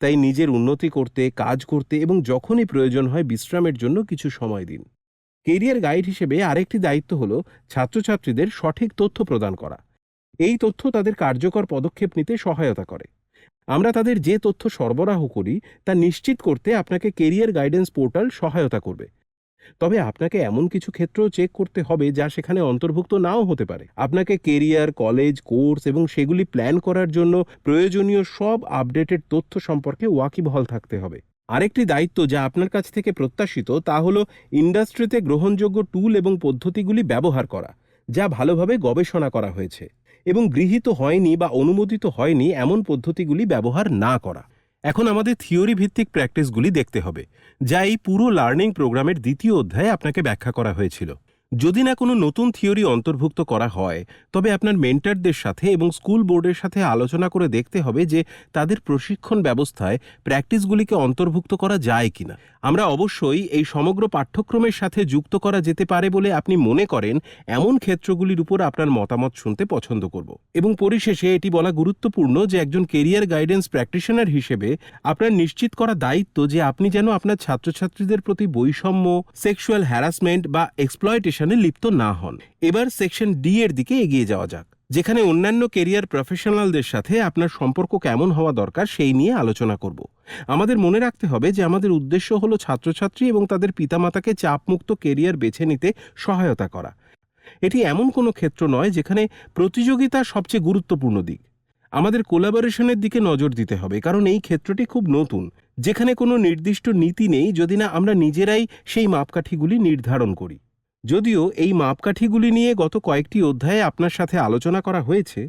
তাই নিজের উন্নতি করতে, কাজ করতে এবং যখনই প্রয়োজন হয় বিশ্রামের জন্য কিছু সময় দিন। কেরিয়ার গাইড হিসেবে আরেকটি দায়িত্ব হল ছাত্রছাত্রীদের সঠিক তথ্য প্রদান করা। এই তথ্য তাদের কার্যকর পদক্ষেপ নিতে সহায়তা করে। আমরা তাদের যে তথ্য সরবরাহ করি তা নিশ্চিত করতে আপনাকে কেরিয়ার গাইডেন্স পোর্টাল সহায়তা করবে। তবে আপনাকে এমন কিছু ক্ষেত্রও চেক করতে হবে যা সেখানে অন্তর্ভুক্ত নাও হতে পারে। আপনাকে কেরিয়ার, কলেজ, কোর্স এবং সেগুলি প্ল্যান করার জন্য প্রয়োজনীয় সব আপডেটেড তথ্য সম্পর্কে ওয়াকিবহাল থাকতে হবে। আরেকটি দায়িত্ব যা আপনার কাছ থেকে প্রত্যাশিত তা হল ইন্ডাস্ট্রিতে গ্রহণযোগ্য টুল এবং পদ্ধতিগুলি ব্যবহার করা, যা ভালোভাবে গবেষণা করা হয়েছে এবং গৃহীত হয়নি বা অনুমোদিত হয়নি এমন পদ্ধতিগুলি ব্যবহার না করা। এখন আমাদের থিওরি ভিত্তিক প্র্যাকটিসগুলি দেখতে হবে, যা এই পুরো লার্নিং প্রোগ্রামের দ্বিতীয় অধ্যায়ে আপনাকে ব্যাখ্যা করা হয়েছিল। যদি না কোনো নতুন থিওরি অন্তর্ভুক্ত করা হয়, তবে আপনার মেন্টরদের সাথে এবং স্কুল বোর্ডের সাথে আলোচনা করে দেখতে হবে যে তাদের প্রশিক্ষণ ব্যবস্থায় প্র্যাকটিসগুলিকে অন্তর্ভুক্ত করা যায় কিনা। আমরা অবশ্যই এই সমগ্র পাঠ্যক্রমের সাথে যুক্ত করা যেতে পারে বলে আপনি মনে করেন এমন ক্ষেত্রগুলির উপর আপনার মতামত শুনতে পছন্দ করব। এবং পরিশেষে এটি বলা গুরুত্বপূর্ণ যে একজন কেরিয়ার গাইডেন্স প্র্যাকটিশনার হিসেবে আপনার নিশ্চিত করা দায়িত্ব যে আপনি যেন আপনার ছাত্রছাত্রীদের প্রতি বৈষম্য, সেক্সুয়াল হ্যারাসমেন্ট বা এক্সপ্লয়টেশনে লিপ্ত না হন। এবার সেকশন ডি এর দিকে এগিয়ে যাওয়া যাক, যেখানে অন্যান্য কেরিয়ার প্রফেশনালদের সাথে আপনার সম্পর্ক কেমন হওয়া দরকার সেই নিয়ে আলোচনা করব। আমাদের মনে রাখতে হবে যে আমাদের উদ্দেশ্য হলো ছাত্রছাত্রী এবং তাদের পিতামাতাকে চাপমুক্ত কেরিয়ার বেছে নিতে সহায়তা করা। এটি এমন কোনো ক্ষেত্র নয় যেখানে প্রতিযোগিতা সবচেয়ে গুরুত্বপূর্ণ দিক। আমাদের কোলাবোরেশনের দিকে নজর দিতে হবে, কারণ এই ক্ষেত্রটি খুব নতুন, যেখানে কোনো নির্দিষ্ট নীতি নেই যদি না আমরা নিজেরাই সেই মাপকাঠিগুলি নির্ধারণ করি। যদিও এই মাপকাঠিগুলি নিয়ে গত কয়েকটি অধ্যায়ে আপনার সাথে আলোচনা করা হয়েছে,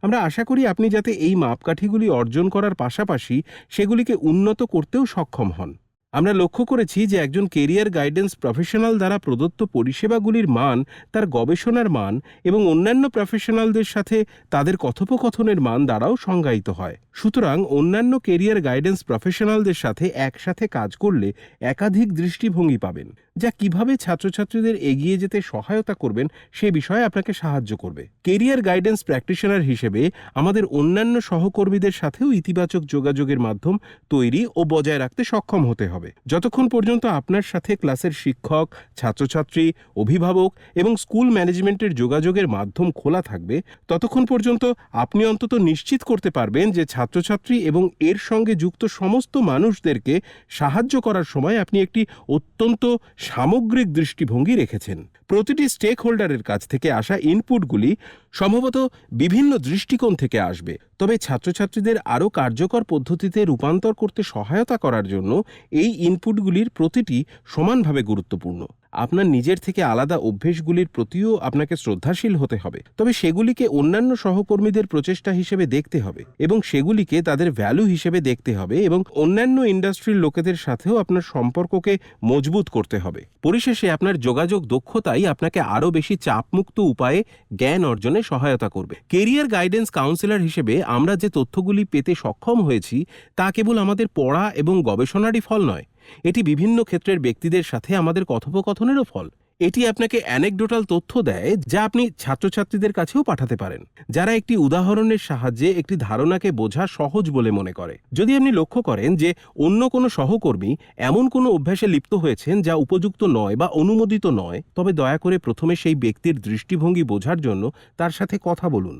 আমরা আশা করি আপনি যাতে এই মাপকাঠিগুলি অর্জন করার পাশাপাশি সেগুলিকে উন্নত করতেও সক্ষম হন। আমরা লক্ষ্য করেছি যে একজন কেরিয়ার গাইডেন্স প্রফেশনাল দ্বারা প্রদত্ত পরিষেবাগুলির মান তার গবেষণার মান এবং অন্যান্য প্রফেশনালদের সাথে তাদের কথোপকথনের মান দ্বারাও সংজ্ঞায়িত হয়। সুতরাং অন্যান্য কেরিয়ার গাইডেন্স প্রফেশনালদের সাথে একসাথে কাজ করলে একাধিক দৃষ্টিভঙ্গি পাবেন, যা কিভাবে ছাত্রছাত্রীদের এগিয়ে যেতে সহায়তা করবেন সে বিষয়ে আপনাকে সাহায্য করবে। কেরিয়ার গাইডেন্স প্র্যাকটিশনার হিসেবে আমাদের অন্যান্য সহকর্মীদের সাথেও ইতিবাচক যোগাযোগের মাধ্যম তৈরি ও বজায় রাখতে সক্ষম হতে হবে। যতক্ষণ পর্যন্ত আপনার সাথে ক্লাসের শিক্ষক, ছাত্রছাত্রী, অভিভাবক এবং স্কুল ম্যানেজমেন্টের যোগাযোগের মাধ্যম খোলা থাকবে, ততক্ষণ পর্যন্ত আপনি অন্তত নিশ্চিত করতে পারবেন যে ছাত্রছাত্রী এবং এর সঙ্গে যুক্ত সমস্ত মানুষদেরকে সাহায্য করার সময় আপনি একটি অত্যন্ত সামগ্রিক দৃষ্টিভঙ্গি রেখেছেন। প্রতিটি স্টেক হোল্ডারের কাছ থেকে আসা ইনপুটগুলি সম্ভবত বিভিন্ন দৃষ্টিকোণ থেকে আসবে, তবে ছাত্রছাত্রীদের আরও কার্যকর পদ্ধতিতে রূপান্তর করতে সহায়তা করার জন্য এই ইনপুটগুলির প্রতিটি সমানভাবে গুরুত্বপূর্ণ। আপনার নিজের থেকে আলাদা অভ্যেসগুলির প্রতিও আপনাকে শ্রদ্ধাশীল হতে হবে, তবে সেগুলিকে অন্যান্য সহকর্মীদের প্রচেষ্টা হিসেবে দেখতে হবে এবং সেগুলিকে তাদের ভ্যালু হিসেবে দেখতে হবে এবং অন্যান্য ইন্ডাস্ট্রির লোকেদের সাথেও আপনার সম্পর্ককে মজবুত করতে হবে। পরিশেষে আপনার যোগাযোগ দক্ষতাই আপনাকে আরও বেশি চাপমুক্ত উপায়ে জ্ঞান অর্জনে সহায়তা করবে। কেরিয়ার গাইডেন্স কাউন্সিলর হিসেবে আমরা যে তথ্যগুলি পেতে সক্ষম হয়েছি তা কেবল আমাদের পড়া এবং গবেষণারই ফল নয়, এটি বিভিন্ন ক্ষেত্রের ব্যক্তিদের সাথে আমাদের কথোপকথনেরও ফল। এটি আপনাকে অ্যানেকডোটাল তথ্য দেয় যা আপনি ছাত্রছাত্রীদের কাছেও পাঠাতে পারেন, যারা একটি উদাহরণের সাহায্যে একটি ধারণাকে বোঝা সহজ বলে মনে করে। যদি আপনি লক্ষ্য করেন যে অন্য কোনো সহকর্মী এমন কোনো অভ্যাসে লিপ্ত হয়েছেন যা উপযুক্ত নয় বা অনুমোদিত নয়, তবে দয়া করে প্রথমে সেই ব্যক্তির দৃষ্টিভঙ্গি বোঝার জন্য তার সাথে কথা বলুন,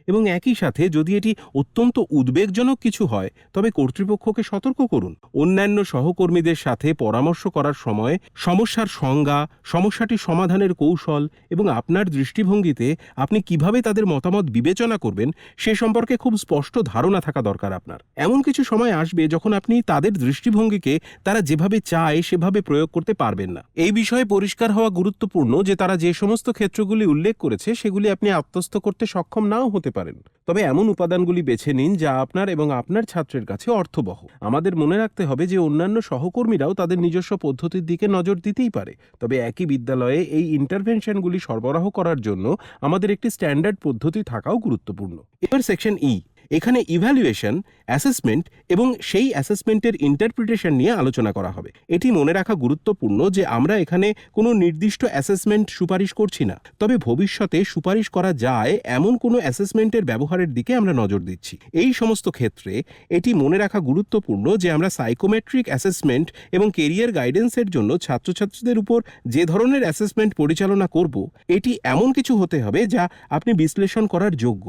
এবং একই সাথে যদি এটি অত্যন্ত উদ্বেগজনক কিছু হয় তবে কর্তৃপক্ষকে সতর্ক করুন। অন্যান্য সহকর্মীদের সাথে পরামর্শ করার সময় সমস্যার সংজ্ঞা, সমস্যাটি সমাধানের কৌশল এবং আপনার দৃষ্টিভঙ্গিতে আপনি কিভাবে তাদের মতামত বিবেচনা করবেন সে সম্পর্কে খুব স্পষ্ট ধারণা থাকা দরকার আপনার। এমন কিছু সময় আসবে যখন আপনি তাদের দৃষ্টিভঙ্গিকে তারা যেভাবে চায় সেভাবে প্রয়োগ করতে পারবেন না। এই বিষয়ে পরিষ্কার হওয়া গুরুত্বপূর্ণ যে তারা যে সমস্ত ক্ষেত্রগুলি উল্লেখ করেছে সেগুলি আপনি আত্মস্থ করতে সক্ষম নাও হতে পারেন, তবে এমন উপাদানগুলি বেছে নিন যা আপনার এবং আপনার ছাত্রের কাছে অর্থবহ। আমাদের মনে রাখতে হবে যে অন্যান্য সহকর্মীরাও তাদের নিজস্ব পদ্ধতির দিকে নজর দিতেই পারে, তবে একই বিদ্যালয়ে এই ইন্টারভেনশনগুলি সরবরাহ করার জন্য আমাদের একটি স্ট্যান্ডার্ড পদ্ধতি থাকাও গুরুত্বপূর্ণ। এবার সেকশন ই। এখানে ইভ্যালুয়েশন, অ্যাসেসমেন্ট এবং সেই অ্যাসেসমেন্টের ইন্টারপ্রিটেশন নিয়ে আলোচনা করা হবে। এটি মনে রাখা গুরুত্বপূর্ণ যে আমরা এখানে কোনো নির্দিষ্ট অ্যাসেসমেন্ট সুপারিশ করছি না, তবে ভবিষ্যতে সুপারিশ করা যায় এমন কোনো অ্যাসেসমেন্টের ব্যবহারের দিকে আমরা নজর দিচ্ছি। এই সমস্ত ক্ষেত্রে এটি মনে রাখা গুরুত্বপূর্ণ যে আমরা সাইকোমেট্রিক অ্যাসেসমেন্ট এবং কেরিয়ার গাইডেন্সের জন্য ছাত্রছাত্রীদের উপর যে ধরনের অ্যাসেসমেন্ট পরিচালনা করব, এটি এমন কিছু হতে হবে যা আপনি বিশ্লেষণ করার যোগ্য,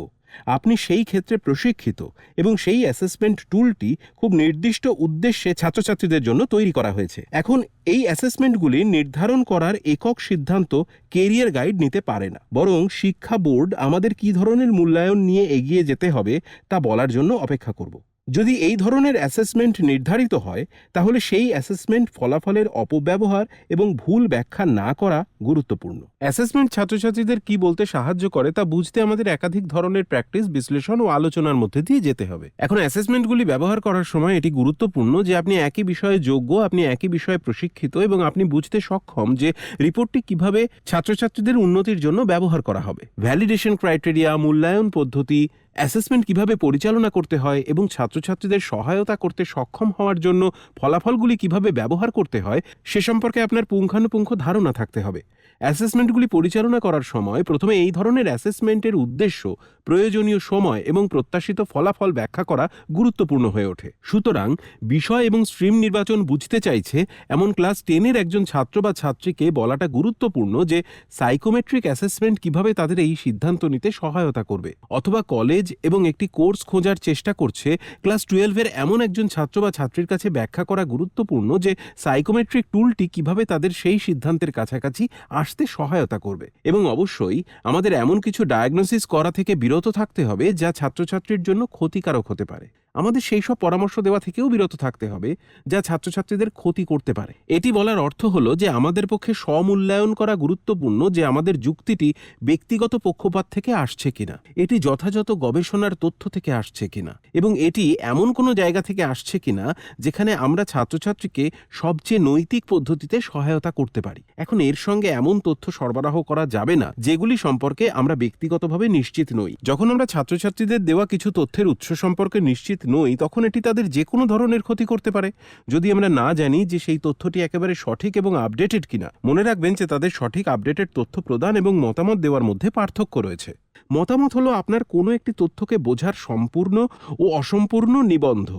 আপনি সেই ক্ষেত্রে প্রশিক্ষিত এবং সেই অ্যাসেসমেন্ট টুলটি খুব নির্দিষ্ট উদ্দেশ্যে ছাত্রছাত্রীদের জন্য তৈরি করা হয়েছে। এখন এই অ্যাসেসমেন্টগুলি নির্ধারণ করার একক সিদ্ধান্ত কেরিয়ার গাইড নিতে পারে না, বরং শিক্ষা বোর্ড আমাদের কী ধরনের মূল্যায়ন নিয়ে এগিয়ে যেতে হবে তা বলার জন্য অপেক্ষা করব। যদি এই ধরনের অ্যাসেসমেন্ট নির্ধারিত হয় তাহলে সেই অ্যাসেসমেন্ট ফলাফলের অপব্যবহার এবং ভুল ব্যাখ্যা না করা গুরুত্বপূর্ণ। অ্যাসেসমেন্ট ছাত্রছাত্রীদের কি বলতে সাহায্য করে তা বুঝতে আমাদের একাধিক ধরনের প্র্যাকটিস, বিশ্লেষণ ও আলোচনার মধ্যে দিয়ে যেতে হবে। এখন অ্যাসেসমেন্টগুলি ব্যবহার করার সময় এটি গুরুত্বপূর্ণ যে আপনি একই বিষয়ে যোগ্য, আপনি একই বিষয়ে প্রশিক্ষিত এবং আপনি বুঝতে সক্ষম যে রিপোর্টটি কিভাবে ছাত্রছাত্রীদের উন্নতির জন্য ব্যবহার করা হবে। ভ্যালিডেশন ক্রাইটেরিয়া, মূল্যায়ন পদ্ধতি, অ্যাসেসমেন্ট কিভাবে পরিচালনা করতে হয় এবং ছাত্রছাত্রীদের সহায়তা করতে সক্ষম হওয়ার জন্য ফলাফলগুলি কিভাবে ব্যবহার করতে হয় সে সম্পর্কে আপনার পুঙ্খানুপুঙ্খ ধারণা থাকতে হবে। অ্যাসেসমেন্টগুলি পরিচালনা করার সময় প্রথমে এই ধরনের অ্যাসেসমেন্টের উদ্দেশ্য, প্রয়োজনীয় সময় এবং প্রত্যাশিত ফলাফল ব্যাখ্যা করা গুরুত্বপূর্ণ হয়ে ওঠে। সুতরাং বিষয় এবং স্ট্রিম নির্বাচন বুঝতে চাইছে এমন ক্লাস 10-এর একজন ছাত্র বা ছাত্রীকে বলাটা গুরুত্বপূর্ণ যে সাইকোমেট্রিক অ্যাসেসমেন্ট কিভাবে তাদের এই সিদ্ধান্ত নিতে সহায়তা করবে, অথবা কলেজ এবং একটি কোর্স খোঁজার চেষ্টা করছে ক্লাস 12-এর এমন একজন ছাত্র বা ছাত্রীর কাছে ব্যাখ্যা করা গুরুত্বপূর্ণ যে সাইকোমেট্রিক টুলটি কিভাবে তাদের সেই সিদ্ধান্তের কাছাকাছি আসতে সহায়তা করবে। এবং অবশ্যই আমাদের এমন কিছু ডায়াগনোসিস করা থেকে বিরত থাকতে হবে যা ছাত্রছাত্রীর জন্য ক্ষতিকারক হতে পারে। আমাদের সেই সব পরামর্শ দেওয়া থেকেও বিরত থাকতে হবে যা ছাত্রছাত্রীদের ক্ষতি করতে পারে। এটি বলার অর্থ হলো যে আমাদের পক্ষে স্বমূল্যায়ন করা গুরুত্বপূর্ণ যে আমাদের যুক্তিটি ব্যক্তিগত পক্ষপাত থেকে আসছে কিনা, এটি যথাযথ গবেষণার তথ্য থেকে আসছে কিনা, এবং এটি এমন কোনো জায়গা থেকে আসছে কিনা যেখানে আমরা ছাত্রছাত্রীকে সবচেয়ে নৈতিক পদ্ধতিতে সহায়তা করতে পারি। এখন এর সঙ্গে এমন তথ্য সরবরাহ করা যাবে না যেগুলি সম্পর্কে আমরা ব্যক্তিগতভাবে নিশ্চিত নই। যখন আমরা ছাত্রছাত্রীদের দেওয়া কিছু তথ্যের উৎস সম্পর্কে নিশ্চিত নই তখন এটি তাদের যে কোনো ধরনের ক্ষতি করতে পারে যদি আমরা না জানি যে সেই তথ্যটি একেবারে সঠিক এবং আপডেটেড কিনা। মনে রাখবেন যে তাদের সঠিক আপডেটেড তথ্য প্রদান এবং মতামত দেওয়ার মধ্যে পার্থক্য রয়েছে। মতামত হলো আপনার কোনো একটি তথ্যকে বোঝার সম্পূর্ণ ও অসম্পূর্ণ নিবন্ধ।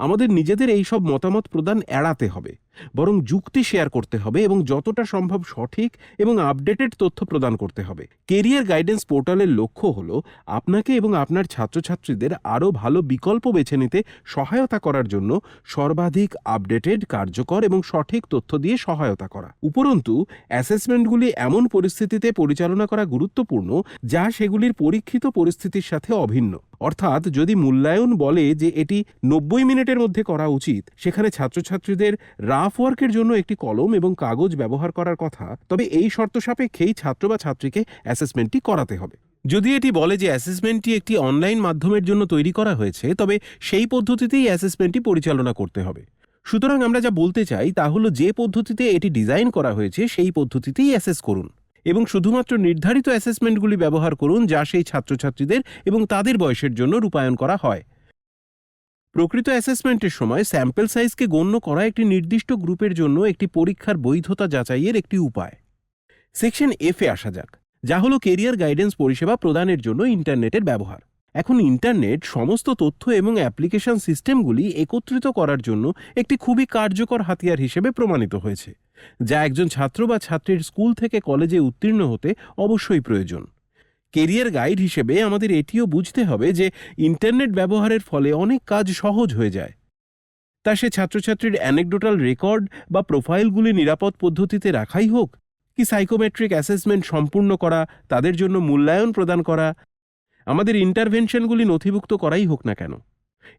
আমাদের নিজেদের এই সব মতামত প্রদান এড়াতে হবে, বরং যুক্তি শেয়ার করতে হবে এবং যতটা সম্ভব সঠিক এবং আপডেটেড তথ্য প্রদান করতে হবে। কেরিয়ার গাইডেন্স পোর্টালের লক্ষ্য হলো আপনাকে এবং আপনার ছাত্রছাত্রীদের আরও ভালো বিকল্প বেছে নিতে সহায়তা করার জন্য সর্বাধিক আপডেটেড, কার্যকর এবং সঠিক তথ্য দিয়ে সহায়তা করা। উপরন্তু অ্যাসেসমেন্টগুলি এমন পরিস্থিতিতে পরিচালনা করা গুরুত্বপূর্ণ যা সেগুলির পরীক্ষিত পরিস্থিতির সাথে অভিন্ন। অর্থাৎ যদি মূল্যায়ন বলে যে এটি 90 মিনিটের মধ্যে করা উচিত, সেখানে ছাত্রছাত্রীদের রাফ ওয়ার্কের জন্য একটি কলম এবং কাগজ ব্যবহার করার কথা, তবে এই শর্ত সাপেক্ষেই ছাত্র বা ছাত্রীকে অ্যাসেসমেন্টটি করাতে হবে। যদি এটি বলে যে অ্যাসেসমেন্টটি একটি অনলাইন মাধ্যমের জন্য তৈরি করা হয়েছে, তবে সেই পদ্ধতিতেই অ্যাসেসমেন্টটি পরিচালনা করতে হবে। সুতরাং আমরা যা বলতে চাই তা হলো যে পদ্ধতিতে এটি ডিজাইন করা হয়েছে সেই পদ্ধতিতেই অ্যাসেস করুন এবং শুধুমাত্র নির্ধারিত অ্যাসেসমেন্টগুলি ব্যবহার করুন যা সেই ছাত্রছাত্রীদের এবং তাদের বয়সের জন্য রূপায়ণ করা হয়। প্রকৃত অ্যাসেসমেন্টের সময় স্যাম্পল সাইজকে গণ্য করা একটি নির্দিষ্ট গ্রুপের জন্য একটি পরীক্ষার বৈধতা যাচাইয়ের একটি উপায়। সেকশন এফ এ আসা যাক, যা হলো কেরিয়ার গাইডেন্স পরিষেবা প্রদানের জন্য ইন্টারনেটের ব্যবহার। এখন ইন্টারনেট সমস্ত তথ্য এবং অ্যাপ্লিকেশন সিস্টেমগুলি একত্রিত করার জন্য একটি খুবই কার্যকর হাতিয়ার হিসেবে প্রমাণিত হয়েছে, যা একজন ছাত্র বা ছাত্রীর স্কুল থেকে কলেজে উত্তীর্ণ হতে অবশ্যই প্রয়োজন। কেরিয়ার গাইড হিসেবে আমাদের এটিও বুঝতে হবে যে ইন্টারনেট ব্যবহারের ফলে অনেক কাজ সহজ হয়ে যায়। তা সে ছাত্রছাত্রীর অ্যানেকডোটাল রেকর্ড বা প্রোফাইলগুলি নিরাপদ পদ্ধতিতে রাখাই হোক, কি সাইকোমেট্রিক অ্যাসেসমেন্ট সম্পূর্ণ করা, তাদের জন্য মূল্যায়ন প্রদান করা, আমাদের ইন্টারভেনশনগুলি নথিভুক্ত করাই হোক না কেন,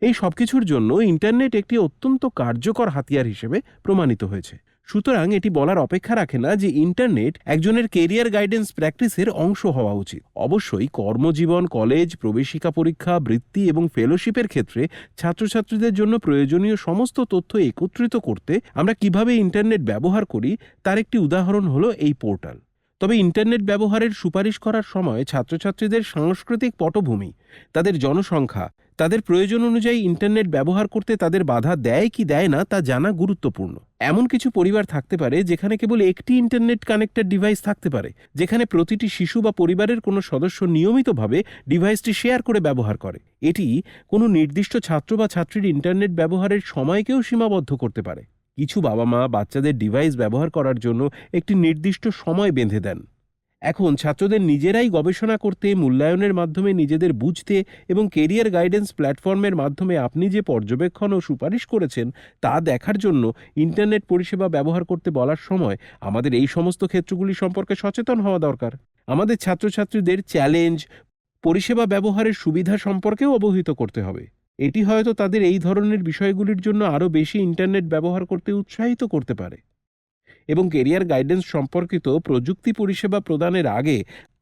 এই সবকিছুর জন্য ইন্টারনেট একটি অত্যন্ত কার্যকর হাতিয়ার হিসেবে প্রমাণিত হয়েছে। সুতরাং এটি বলার অপেক্ষা রাখে না যে ইন্টারনেট একজনের কেরিয়ার গাইডেন্স প্র্যাকটিসের অংশ হওয়া উচিত। অবশ্যই কর্মজীবন, কলেজ, প্রবেশিকা পরীক্ষা, বৃত্তি এবং ফেলোশিপের ক্ষেত্রে ছাত্রছাত্রীদের জন্য প্রয়োজনীয় সমস্ত তথ্য একত্রিত করতে আমরা কিভাবে ইন্টারনেট ব্যবহার করি তার একটি উদাহরণ হলো এই পোর্টাল। তবে ইন্টারনেট ব্যবহারের সুপারিশ করার সময় ছাত্রছাত্রীদের সাংস্কৃতিক পটভূমি, তাদের জনসংখ্যা, তাদের প্রয়োজন অনুযায়ী ইন্টারনেট ব্যবহার করতে তাদের বাধা দেয় কি দেয় না তা জানা গুরুত্বপূর্ণ। এমন কিছু পরিবার থাকতে পারে যেখানে কেবল একটি ইন্টারনেট কানেক্টেড ডিভাইস থাকতে পারে, যেখানে প্রতিটি শিশু বা পরিবারের কোনো সদস্য নিয়মিতভাবে ডিভাইসটি শেয়ার করে ব্যবহার করে। এটি কোনো নির্দিষ্ট ছাত্র বা ছাত্রীর ইন্টারনেট ব্যবহারের সময়কেও সীমাবদ্ধ করতে পারে। কিছু বাবা মা বাচ্চাদের ডিভাইস ব্যবহার করার জন্য একটি নির্দিষ্ট সময় বেঁধে দেন। এখন ছাত্রদের নিজেরাই গবেষণা করতে, মূল্যায়নের মাধ্যমে নিজেদের বুঝতে এবং কেরিয়ার গাইডেন্স প্ল্যাটফর্মের মাধ্যমে আপনি যে পর্যবেক্ষণ ও সুপারিশ করেছেন তা দেখার জন্য ইন্টারনেট পরিষেবা ব্যবহার করতে বলার সময় আমাদের এই সমস্ত ক্ষেত্রগুলি সম্পর্কে সচেতন হওয়া দরকার। আমাদের ছাত্রছাত্রীদের চ্যালেঞ্জ, পরিষেবা ব্যবহারের সুবিধা সম্পর্কেও অবহিত করতে হবে। এটি হয়তো তাদের এই ধরনের বিষয়গুলির জন্য আরও বেশি ইন্টারনেট ব্যবহার করতে উৎসাহিত করতে পারে। এবং কেরিয়ার গাইডেন্স সম্পর্কিত প্রযুক্তি পরিষেবা প্রদানের আগে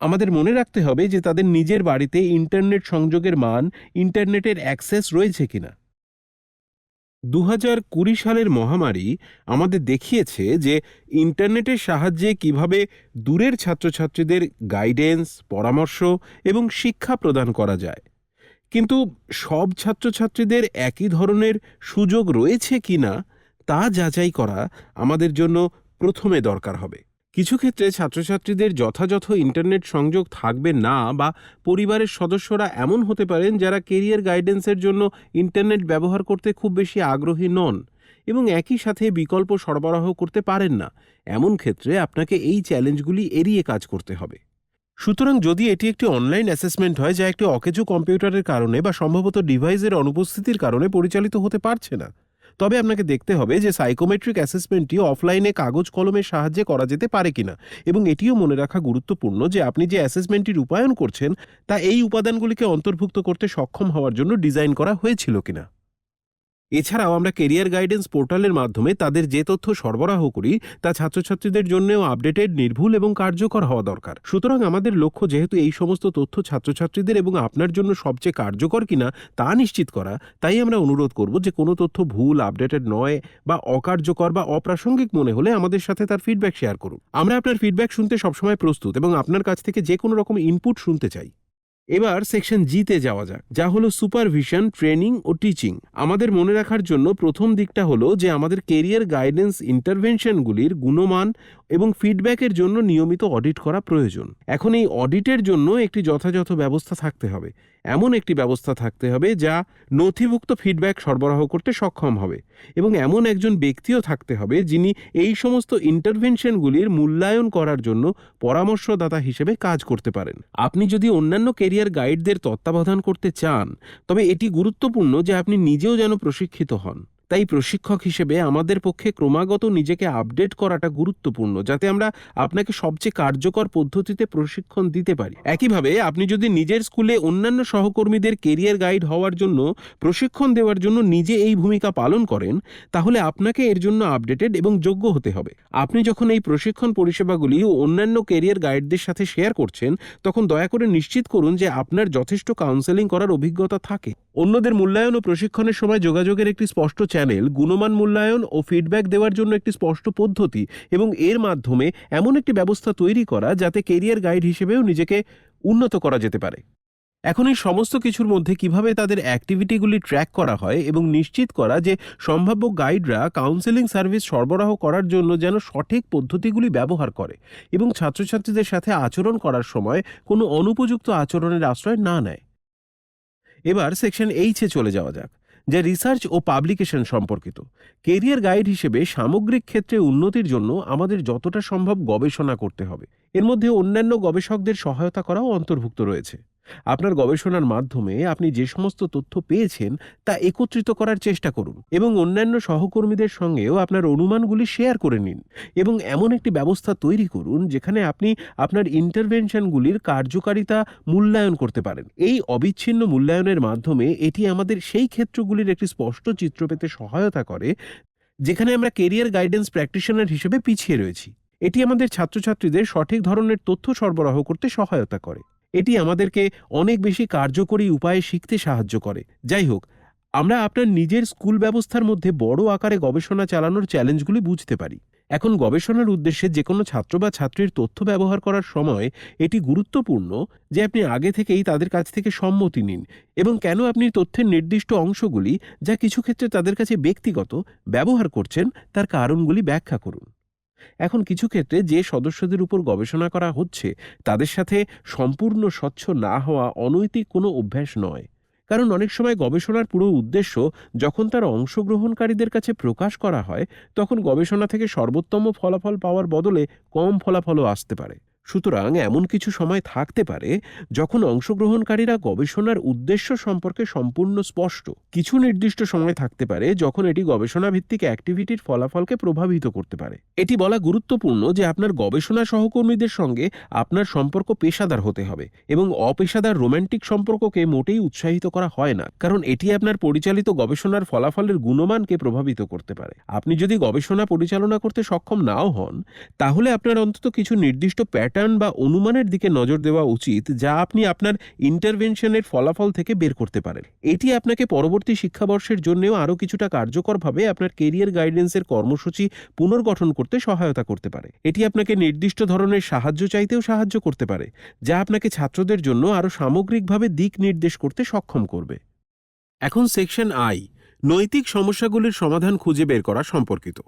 আমাদের মনে রাখতে হবে যে তাদের নিজের বাড়িতে ইন্টারনেট সংযোগের মান, ইন্টারনেটের অ্যাক্সেস রয়েছে কিনা। 2020 সালের মহামারী আমাদের দেখিয়েছে যে ইন্টারনেটের সাহায্যে কিভাবে দূরের ছাত্রছাত্রীদের গাইডেন্স, পরামর্শ এবং শিক্ষা প্রদান করা যায়। কিন্তু সব ছাত্রছাত্রীদের একই ধরনের সুযোগ রয়েছে কিনা তা যাচাই করা আমাদের জন্য প্রথমে দরকার হবে। কিছু ক্ষেত্রে ছাত্রছাত্রীদের যথাযথ ইন্টারনেট সংযোগ থাকবে না, বা পরিবারের সদস্যরা এমন হতে পারেন যারা কেরিয়ার গাইডেন্সের জন্য ইন্টারনেট ব্যবহার করতে খুব বেশি আগ্রহী নন এবং একই সাথে বিকল্প সরবরাহ করতে পারেন না। এমন ক্ষেত্রে আপনাকে এই চ্যালেঞ্জগুলি এড়িয়ে কাজ করতে হবে। সুতরাং যদি এটি একটি অনলাইন অ্যাসেসমেন্ট হয় যা একটি অকেজো কম্পিউটারের কারণে বা সম্ভবত ডিভাইসের অনুপস্থিতির কারণে পরিচালিত হতে পারছে না, তবে আপনাকে দেখতে হবে যে সাইকোমেট্রিক অ্যাসেসমেন্টটি অফলাইনে কাগজ কলমের সাহায্যে করা যেতে পারে কিনা, এবং এটিও মনে রাখা গুরুত্বপূর্ণ যে আপনি যে অ্যাসেসমেন্টটি রূপায়ণ করছেন তা এই উপাদানগুলিকে অন্তর্ভুক্ত করতে সক্ষম হওয়ার জন্য ডিজাইন করা হয়েছিল কিনা। এছাড়াও আমরা কেরিয়ার গাইডেন্স পোর্টালের মাধ্যমে তাদের যে তথ্য সরবরাহ করি তা ছাত্রছাত্রীদের জন্যও আপডেটেড, নির্ভুল এবং কার্যকর হওয়া দরকার। সুতরাং আমাদের লক্ষ্য যেহেতু এই সমস্ত তথ্য ছাত্রছাত্রীদের এবং আপনার জন্য সবচেয়ে কার্যকর কিনা তা নিশ্চিত করা, তাই আমরা অনুরোধ করব যে কোনো তথ্য ভুল, আপডেটেড নয় বা অকার্যকর বা অপ্রাসঙ্গিক মনে হলে আমাদের সাথে তার ফিডব্যাক শেয়ার করুন। আমরা আপনার ফিডব্যাক শুনতে সবসময় প্রস্তুত এবং আপনার কাছ থেকে যে কোনো রকম ইনপুট শুনতে চাই। এবার সেকশন জিতে যাওয়া যাক, যা হলো সুপারভিশন, ট্রেনিং ও টিচিং। আমাদের মনে রাখার জন্য প্রথম দিকটা হলো যে আমাদের কেরিয়ার গাইডেন্স ইন্টারভেনশনগুলির গুণমান এবং ফিডব্যাকের জন্য নিয়মিত অডিট করা প্রয়োজন। এখন এই অডিটের জন্য একটি যথাযথ ব্যবস্থা থাকতে হবে। এমন একটি ব্যবস্থা থাকতে হবে যা নথিভুক্ত ফিডব্যাক সরবরাহ করতে সক্ষম হবে, এবং এমন একজন ব্যক্তিও থাকতে হবে যিনি এই সমস্ত ইন্টারভেনশনগুলির মূল্যায়ন করার জন্য পরামর্শদাতা হিসেবে কাজ করতে পারেন। আপনি যদি অন্যান্য কেরিয়ার গাইডদের তত্ত্বাবধান করতে চান, তবে এটি গুরুত্বপূর্ণ যে আপনি নিজেও যেন প্রশিক্ষিত হন। তাই প্রশিক্ষক হিসেবে আমাদের পক্ষে ক্রমাগত নিজেকে আপডেট করাটা গুরুত্বপূর্ণ, যাতে আমরা আপনাকে সবচেয়ে কার্যকর পদ্ধতিতে প্রশিক্ষণ দিতে পারি। একইভাবে আপনি যদি নিজের স্কুলে অন্যান্য সহকর্মীদের কেরিয়ার গাইড হওয়ার জন্য প্রশিক্ষণ দেওয়ার জন্য নিজে এই ভূমিকা পালন করেন, তাহলে আপনাকে এর জন্য আপডেটেড এবং যোগ্য হতে হবে। আপনি যখন এই প্রশিক্ষণ পরিষেবাগুলি অন্যান্য কেরিয়ার গাইডদের সাথে শেয়ার করছেন, তখন দয়া করে নিশ্চিত করুন যে আপনার যথেষ্ট কাউন্সেলিং করার অভিজ্ঞতা থাকে। অন্যদের মূল্যায়ন ও প্রশিক্ষণের সময় যোগাযোগের একটি স্পষ্ট চ্যানেল, গুণমান মূল্যায়ন ও ফিডব্যাক দেওয়ার জন্য একটি স্পষ্ট পদ্ধতি, এবং এর মাধ্যমে এমন একটি ব্যবস্থা তৈরি করা যাতে কেরিয়ার গাইড হিসেবেও নিজেকে উন্নত করা যেতে পারে। এখন এই সমস্ত কিছুর মধ্যে কিভাবে তাদের অ্যাক্টিভিটিগুলি ট্র্যাক করা হয় এবং নিশ্চিত করা যে সম্ভাব্য গাইডরা কাউন্সেলিং সার্ভিস সরবরাহ করার জন্য যেন সঠিক পদ্ধতিগুলি ব্যবহার করে এবং ছাত্রছাত্রীদের সাথে আচরণ করার সময় কোনো অনুপযুক্ত আচরণের আশ্রয় না নেয়। এবার সেকশন এইচে চলে যাওয়া যাক, যা রিসার্চ ও পাবলিকেশন সম্পর্কিত। কেরিয়ার গাইড হিসেবে সামগ্রিক ক্ষেত্রে উন্নতির জন্য আমাদের যতটা সম্ভব গবেষণা করতে হবে। এর মধ্যে অন্যান্য গবেষকদের সহায়তা করাও অন্তর্ভুক্ত রয়েছে। আপনার গবেষণার মাধ্যমে আপনি যে সমস্ত তথ্য পেয়েছেন তা একত্রিত করার চেষ্টা করুন এবং অন্যান্য সহকর্মীদের সঙ্গেও আপনার অনুমানগুলি শেয়ার করে নিন এবং এমন একটি ব্যবস্থা তৈরি করুন যেখানে আপনি আপনার ইন্টারভেনশনগুলির কার্যকারিতা মূল্যায়ন করতে পারেন। এই অবিচ্ছিন্ন মূল্যায়নের মাধ্যমে এটি আমাদের সেই ক্ষেত্রগুলির একটি স্পষ্ট চিত্র পেতে সহায়তা করে যেখানে আমরা কেরিয়ার গাইডেন্স প্র্যাকটিশনার হিসেবে পিছিয়ে রয়েছি। এটি আমাদের ছাত্রছাত্রীদের সঠিক ধরনের তথ্য সরবরাহ করতে সহায়তা করে। এটি আমাদেরকে অনেক বেশি কার্যকরী উপায়ে শিখতে সাহায্য করে। যাই হোক, আমরা আপনার নিজের স্কুল ব্যবস্থার মধ্যে বড় আকারে গবেষণা চালানোর চ্যালেঞ্জগুলি বুঝতে পারি। এখন গবেষণার উদ্দেশ্যে যে কোনো ছাত্র বা ছাত্রীর তথ্য ব্যবহার করার সময় এটি গুরুত্বপূর্ণ যে আপনি আগে থেকেই তাদের কাছ থেকে সম্মতি নিন এবং কেন আপনি তথ্যের নির্দিষ্ট অংশগুলি, যা কিছু ক্ষেত্রে তাদের কাছে ব্যক্তিগত, ব্যবহার করছেন তার কারণগুলি ব্যাখ্যা করুন। এখন কিছু ক্ষেত্রে যে সদস্যদের উপর গবেষণা করা হচ্ছে তাদের সাথে সম্পূর্ণ স্বচ্ছ না হওয়া অনৈতিক কোনো অভ্যাস নয়, কারণ অনেক সময় গবেষণার পুরো উদ্দেশ্য যখন তার অংশগ্রহণকারীদের কাছে প্রকাশ করা হয় তখন গবেষণা থেকে সর্বোত্তম ফলাফল পাওয়ার বদলে কম ফলাফলও আসতে পারে। সুতরাং এমন কিছু সময় থাকতে পারে যখন অংশগ্রহণকারীরা গবেষণার উদ্দেশ্য সম্পর্কে সম্পূর্ণ স্পষ্ট। কিছু নির্দিষ্ট সময় থাকতে পারে যখন এটি গবেষণা ভিত্তিক অ্যাক্টিভিটির ফলাফলকে প্রভাবিত করতে পারে। এটি বলা গুরুত্বপূর্ণ যে আপনার গবেষণা সহকর্মীদের সঙ্গে আপনার সম্পর্ক পেশাদার হতে হবে এবং অপেশাদার রোম্যান্টিক সম্পর্ককে মোটেই উৎসাহিত করা হয় না, কারণ এটি আপনার পরিচালিত গবেষণার ফলাফলের গুণমানকে প্রভাবিত করতে পারে। আপনি যদি গবেষণা পরিচালনা করতে সক্ষম নাও হন তাহলে আপনার অন্তত কিছু নির্দিষ্ট প্যাটার্ন বা অনুমানের দিকে নজর দেওয়া উচিত যা আপনি আপনার ইন্টারভেনশনের ফলাফল থেকে বের করতে পারেন। এটি আপনাকে পরবর্তী শিক্ষাবর্ষের জন্যও আরও কিছুটা কার্যকরভাবে আপনার কেরিয়ার গাইডেন্সের কর্মসূচি পুনর্গঠন করতে সহায়তা করতে পারে। এটি আপনাকে নির্দিষ্ট ধরনের সাহায্য চাইতেও সাহায্য করতে পারে যা আপনাকে ছাত্রদের জন্য আরও সামগ্রিকভাবে দিক নির্দেশ করতে সক্ষম করবে। এখন সেকশন আই, নৈতিক সমস্যাগুলির সমাধান খুঁজে বের করা সম্পর্কিত।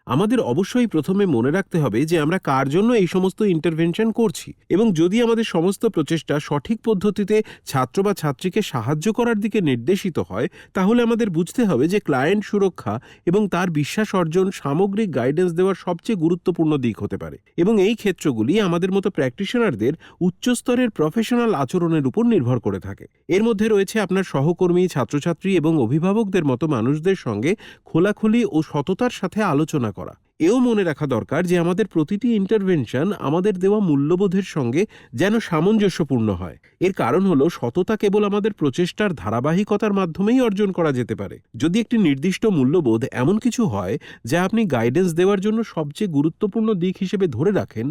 আমাদের অবশ্যই প্রথমে মনে রাখতে হবে যে আমরা কার জন্য এই সমস্ত ইন্টারভেনশন করছি এবং যদি আমাদের সমস্ত প্রচেষ্টা সঠিক পদ্ধতিতে ছাত্র বা ছাত্রীকে সাহায্য করার দিকে নির্দেশিত হয় তাহলে আমাদের বুঝতে হবে যে ক্লায়েন্ট সুরক্ষা এবং তার বিশ্বাস অর্জন সামগ্রিক গাইডেন্স দেওয়ার সবচেয়ে গুরুত্বপূর্ণ দিক হতে পারে এবং এই ক্ষেত্রগুলি আমাদের মতো প্র্যাকটিশনারদের উচ্চস্তরের প্রফেশনাল আচরণের উপর নির্ভর করে থাকে। এর মধ্যে রয়েছে আপনার সহকর্মী, ছাত্রছাত্রী এবং অভিভাবকদের মতো মানুষদের সঙ্গে খোলাখুলি ও সততার সাথে আলোচনা করা। এও মনে রাখা দরকার যে আমাদের প্রতিটি ইন্টারভেনশন আমাদের দেওয়া মূল্যবোধের সঙ্গে যেন সামঞ্জস্যপূর্ণ হয়। এর কারণ হলো সততা কেবল আমাদের প্রচেষ্টার ধারাবাহিকতার মাধ্যমেই অর্জন করা যেতে পারে। যদি একটি নির্দিষ্ট মূল্যবোধ এমন কিছু হয় যা আপনি গাইডেন্স দেওয়ার জন্য সবচেয়ে গুরুত্বপূর্ণ দিক হিসেবে ধরে রাখেন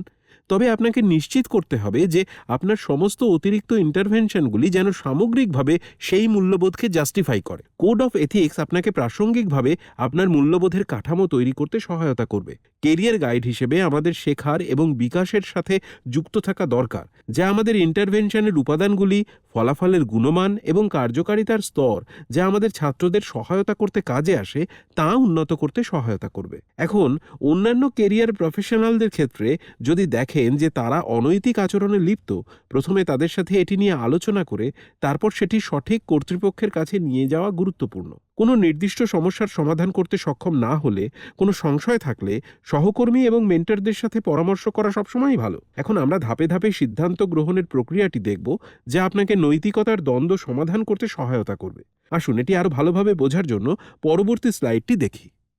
তবে আপনাকে নিশ্চিত করতে হবে যে আপনার সমস্ত অতিরিক্ত ইন্টারভেনশনগুলি যেন সামগ্রিকভাবে সেই মূল্যবোধকে জাস্টিফাই করে। কোড অফ এথিক্স আপনাকে প্রাসঙ্গিকভাবে আপনার মূল্যবোধের কাঠামো তৈরি করতে সহায়তা করবে। কেরিয়ার গাইড হিসেবে আমাদের শেখার এবং বিকাশের সাথে যুক্ত থাকা দরকার, যা আমাদের ইন্টারভেনশনের উপাদানগুলি, ফলাফলের গুণমান এবং কার্যকারিতার স্তর যা আমাদের ছাত্রদের সহায়তা করতে কাজে আসে তা উন্নত করতে সহায়তা করবে। এখন অন্যান্য কেরিয়ার প্রফেশনালদের ক্ষেত্রে যদি দেখেন যে তারা অনৈতিক আচরণে লিপ্ত, প্রথমে তাদের সাথে এটি নিয়ে আলোচনা করে তারপর সেটি সঠিক কর্তৃপক্ষের কাছে নিয়ে যাওয়া গুরুত্বপূর্ণ। কোনো নির্দিষ্ট সমস্যার সমাধান করতে সক্ষম না হলে, কোনো সংশয় থাকলে সহকর্মী এবং মেন্টরদের সাথে পরামর্শ করা সবসময়ই ভালো। এখন আমরা ধাপে ধাপে সিদ্ধান্ত গ্রহণের প্রক্রিয়াটি দেখব যা আপনাকে নৈতিকতার দ্বন্দ্ব সমাধান করতে সহায়তা করবে। আসুন এটি আরও ভালোভাবে বোঝার জন্য পরবর্তী স্লাইডটি দেখি।